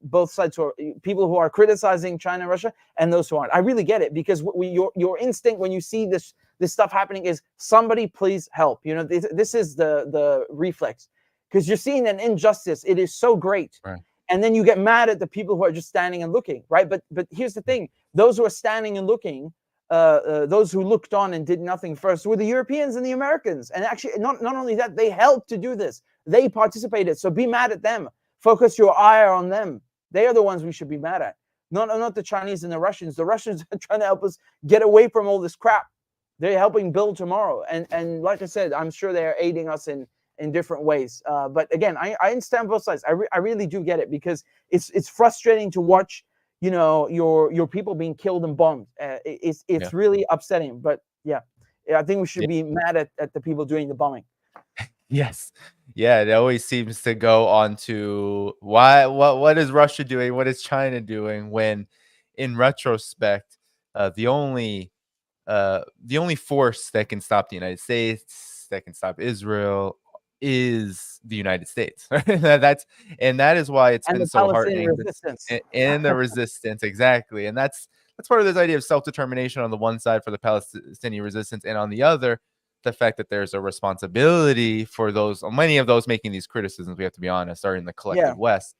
both sides, people who are criticizing China and Russia and those who aren't. I really get it, because your instinct when you see this stuff happening is, somebody please help. This is the reflex, because you're seeing an injustice. It is so great. Right. And then you get mad at the people who are just standing and looking, right? But here's the thing: those who are standing and looking, those who looked on and did nothing first, were the Europeans and the Americans. And actually, not only that, they helped to do this. They participated. So be mad at them. Focus your ire on them. They are the ones we should be mad at, not the Chinese and the Russians. The Russians are trying to help us get away from all this crap. They're helping build tomorrow. And like I said, I'm sure they are aiding us in different ways. But again, I understand both sides. I really do get it, because it's frustrating to watch, your people being killed and bombed. It's really upsetting. But yeah, I think we should be mad at the people doing the bombing. Yes. Yeah, it always seems to go on to what is Russia doing? What is China doing? When in retrospect, the only force that can stop the United States, that can stop Israel, is the United States. That is why it's been so heartening. And the resistance, exactly. And that's part of this idea of self-determination on the one side for the Palestinian resistance, and on the other, the fact that there's a responsibility for many of those making these criticisms, we have to be honest, are in the collective West.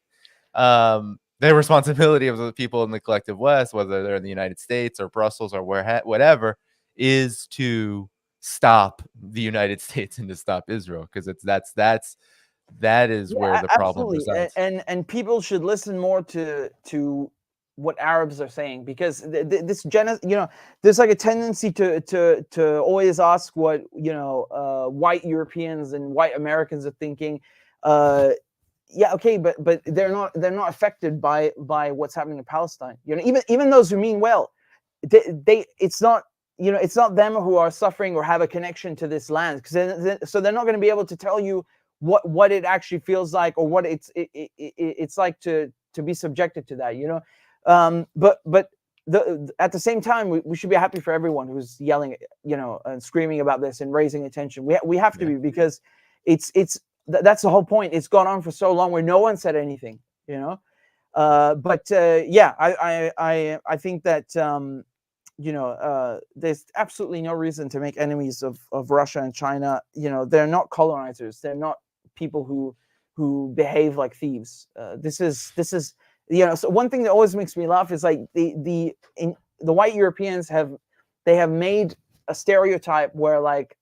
The responsibility of the people in the collective West, whether they're in the United States or Brussels or whatever, is to stop the United States and to stop Israel, because that is where the problem resides. And people should listen more to what Arabs are saying, because there's like a tendency to always ask what white Europeans and white Americans are thinking. But they're not affected by what's happening in Palestine. Even those who mean well, it's not them who are suffering or have a connection to this land, so they're not going to be able to tell you what it actually feels like, or what it's like to be subjected to that. But at the same time, we should be happy for everyone who's yelling, and screaming about this and raising attention. We have to be, because that's the whole point. It's gone on for so long where no one said anything, I think that there's absolutely no reason to make enemies of Russia and China. They're not colonizers. They're not people who behave like thieves. This is so one thing that always makes me laugh is like the white Europeans have made a stereotype where like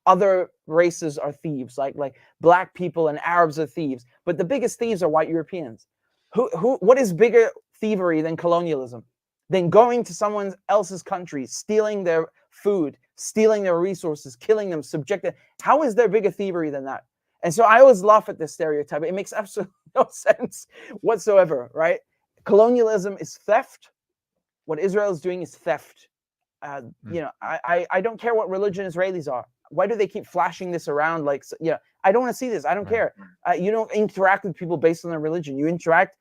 other races are thieves, like black people and Arabs are thieves, but the biggest thieves are white Europeans. What is bigger thievery than colonialism? Than going to someone else's country, stealing their food, stealing their resources, killing them, subjecting. How is there bigger thievery than that? And so I always laugh at this stereotype. It makes absolutely no sense whatsoever, right? Colonialism is theft. What Israel is doing is theft. I don't care what religion Israelis are. Why do they keep flashing this around? I don't want to see this. I don't care. You don't interact with people based on their religion. You interact.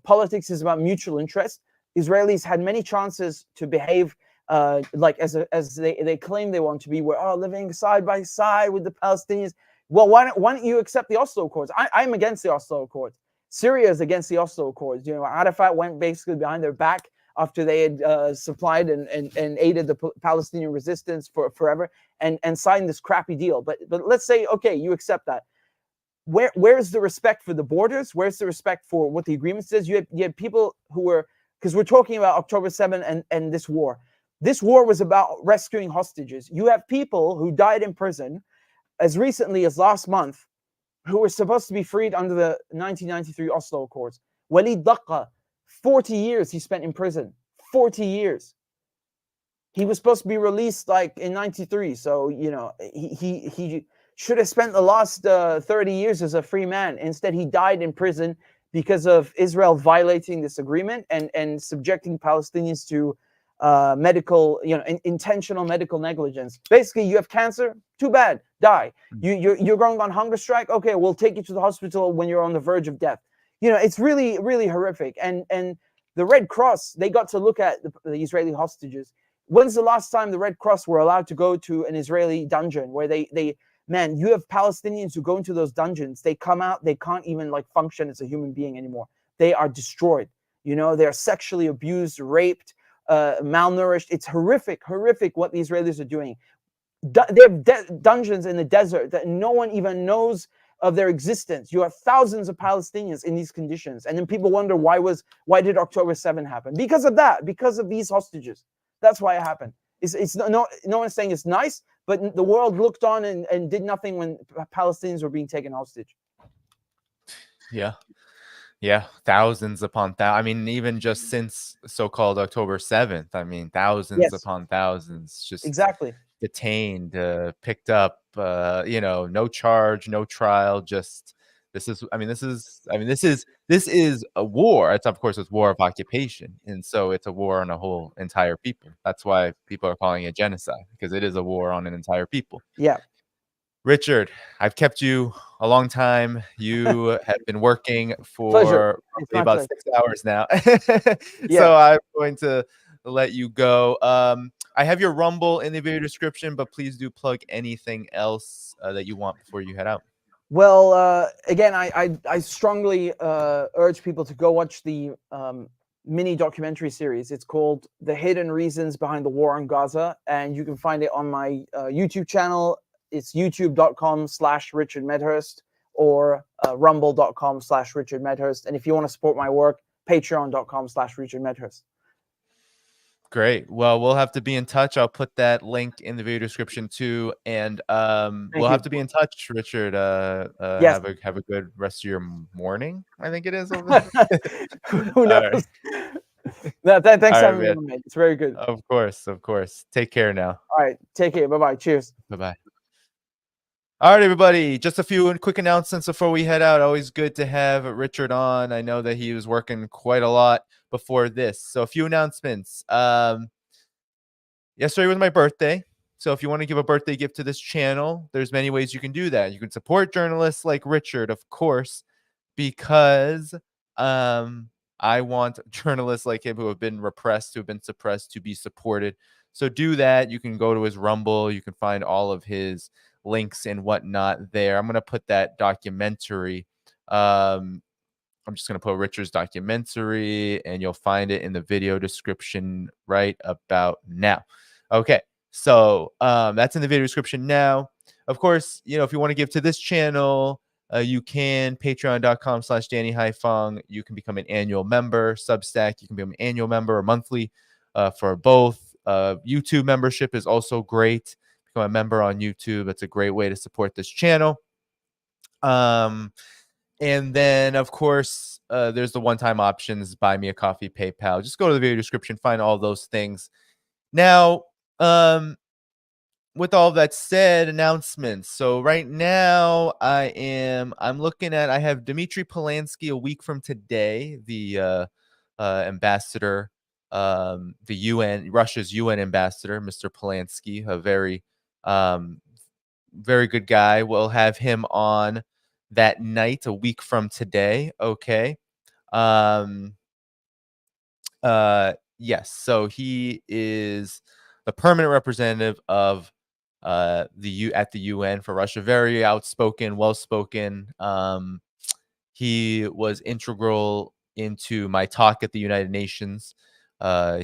Politics is about mutual interest. Israelis had many chances to behave as they claim they want to be. We're all living side by side with the Palestinians. Well, why don't you accept the Oslo Accords? I'm against the Oslo Accords. Syria is against the Oslo Accords. Arafat went basically behind their back. after they had supplied and aided the Palestinian resistance for forever, and signed this crappy deal. But let's say, okay, you accept that. Where's the respect for the borders? Where's the respect for what the agreement says? You had people who were, because we're talking about October 7 and this war. This war was about rescuing hostages. You have people who died in prison as recently as last month who were supposed to be freed under the 1993 Oslo Accords. Walid Daqqa, 40 years he spent in prison. 40 years. He was supposed to be released like in 93. So, you know, he should have spent the last 30 years as a free man. Instead, he died in prison because of Israel violating this agreement and subjecting Palestinians to medical, you know, intentional medical negligence. Basically, you have cancer, too bad, die. You're going on hunger strike, okay, we'll take you to the hospital when you're on the verge of death. You know, it's really, really horrific. And the Red Cross, they got to look at the Israeli hostages. When's the last time the Red Cross were allowed to go to an Israeli dungeon where they man, you have Palestinians who go into those dungeons, they come out, they can't even like function as a human being anymore. They are destroyed. You know, they're sexually abused, raped, malnourished. It's horrific what the Israelis are doing. They have dungeons in the desert that no one even knows of their existence. You have thousands of Palestinians in these conditions, and then people wonder why did October 7 happen? Because of that, because of these hostages. That's why it happened. It's no one's saying it's nice, but the world looked on and did nothing when Palestinians were being taken hostage. Yeah, thousands upon thousands. I mean, even just since so-called October 7th, I mean, thousands upon thousands just detained, picked up, you know, no charge, no trial, just this is a war. It's, of course, it's war of occupation, and so it's a war on a whole entire people. That's why people are calling it genocide, because it is a war on an entire people. Yeah. Richard, I've kept you a long time. You have been working for about 6 hours now. So I'm going to let you go. I have your Rumble in the video description, but please do plug anything else that you want before you head out. Well, again, I strongly urge people to go watch the mini documentary series. It's called The Hidden Reasons Behind the War on Gaza, and you can find it on my YouTube channel. It's youtube.com/Richard Medhurst or rumble.com/Richard Medhurst. And if you want to support my work, patreon.com/Richard Medhurst. Great. Well, we'll have to be in touch. I'll put that link in the video description too. And we'll have to be in touch, Richard. Yes. Have a good rest of your morning, I think it is. Who knows? No, thanks for having me, mate. It's very good. Of course. Take care now. All right. Take care. Bye-bye. Cheers. Bye-bye. All right, everybody. Just a few quick announcements before we head out. Always good to have Richard on. I know that he was working quite a lot before this. So a few announcements. Yesterday was my birthday. So if you want to give a birthday gift to this channel, there's many ways you can do that. You can support journalists like Richard, of course, because I want journalists like him who have been repressed, who have been suppressed, to be supported. So do that. You can go to his Rumble. You can find all of his links and whatnot there. I'm going to put that documentary. I'm just going to put Richard's documentary, and you'll find it in the video description right about now. Okay, so that's in the video description now. Of course, you know, if you want to give to this channel, you can. Patreon.com/Dhaiphong. You can become an annual member. Substack, you can become an annual member or monthly for both. YouTube membership is also great. Become a member on YouTube. That's a great way to support this channel. And then, of course, there's the one-time options: buy me a coffee, PayPal. Just go to the video description, find all those things. Now, with all that said, announcements. So right now, I'm looking at. I have Dmitry Polanski a week from today, the ambassador, the UN, Russia's UN ambassador, Mr. Polanski, a very good guy. We'll have him on that night a week from today. Okay. Yes. So he is the permanent representative of at the UN for Russia. Very outspoken, well-spoken. He was integral into my talk at the United Nations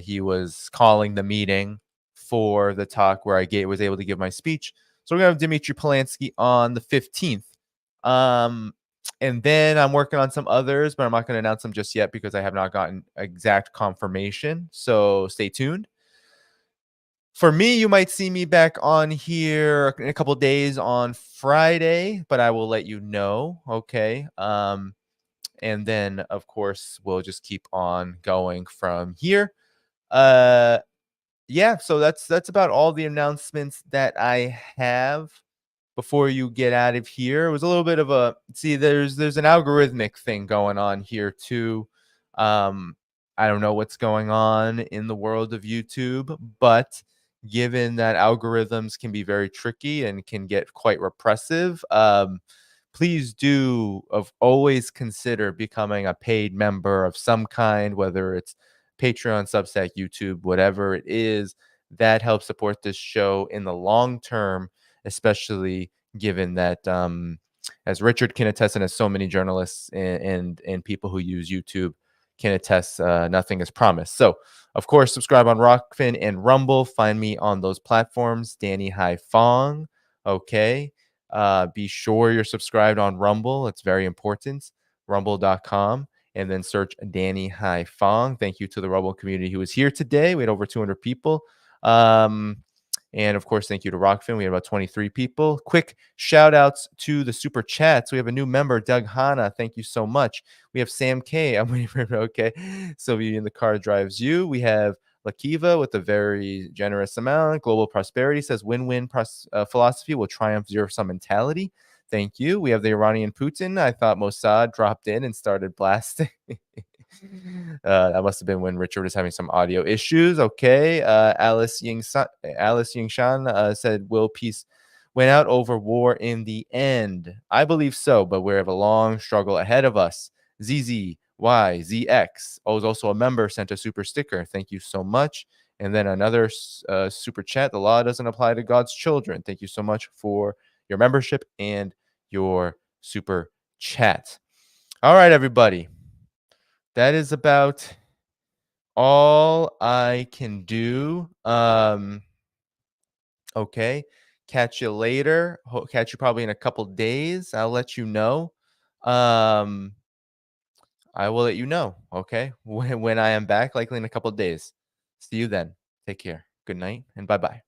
He was calling the meeting for the talk where I was able to give my speech. So we're gonna have Dmitry Polanski on the 15th. And then I'm working on some others, but I'm not going to announce them just yet because I have not gotten exact confirmation. So stay tuned. For me, you might see me back on here in a couple days on Friday, but I will let you know. Okay. And then of course we'll just keep on going from here. Yeah, so that's about all the announcements that I have before you get out of here. It was a little bit of a there's an algorithmic thing going on here too. I don't know what's going on in the world of YouTube, but given that algorithms can be very tricky and can get quite repressive, please do always consider becoming a paid member of some kind, whether it's Patreon, Substack, YouTube, whatever it is. That helps support this show in the long term, especially given that, as Richard can attest, and as so many journalists and people who use YouTube can attest, nothing is promised. So, of course, subscribe on Rockfin and Rumble. Find me on those platforms, Danny Dhaiphong. Okay. Be sure you're subscribed on Rumble. It's very important. Rumble.com. And then search Danny Dhaiphong. Thank you to the Rumble community who was here today. We had over 200 people. And of course, thank you to Rockfin. We had about 23 people. Quick shout outs to the super chats. We have a new member, Doug Hanna. Thank you so much. We have Sam K. I'm waiting for him. Okay. Sylvia in the car drives you. We have Lakiva with a very generous amount. Global Prosperity says win-win philosophy will triumph zero-sum mentality. Thank you. We have the Iranian Putin. I thought Mossad dropped in and started blasting. That must have been when Richard was having some audio issues. Okay. Alice Yingshan said, will peace win out over war in the end? I believe so, but we have a long struggle ahead of us. ZZYZX is also a member, sent a super sticker. Thank you so much. And then another super chat. The law doesn't apply to God's children. Thank you so much for your membership and your super chat. All right, everybody. That is about all I can do. Okay. Catch you later. Catch you probably in a couple days. I'll let you know. I will let you know. Okay. When I am back, likely in a couple days. See you then. Take care. Good night and bye-bye.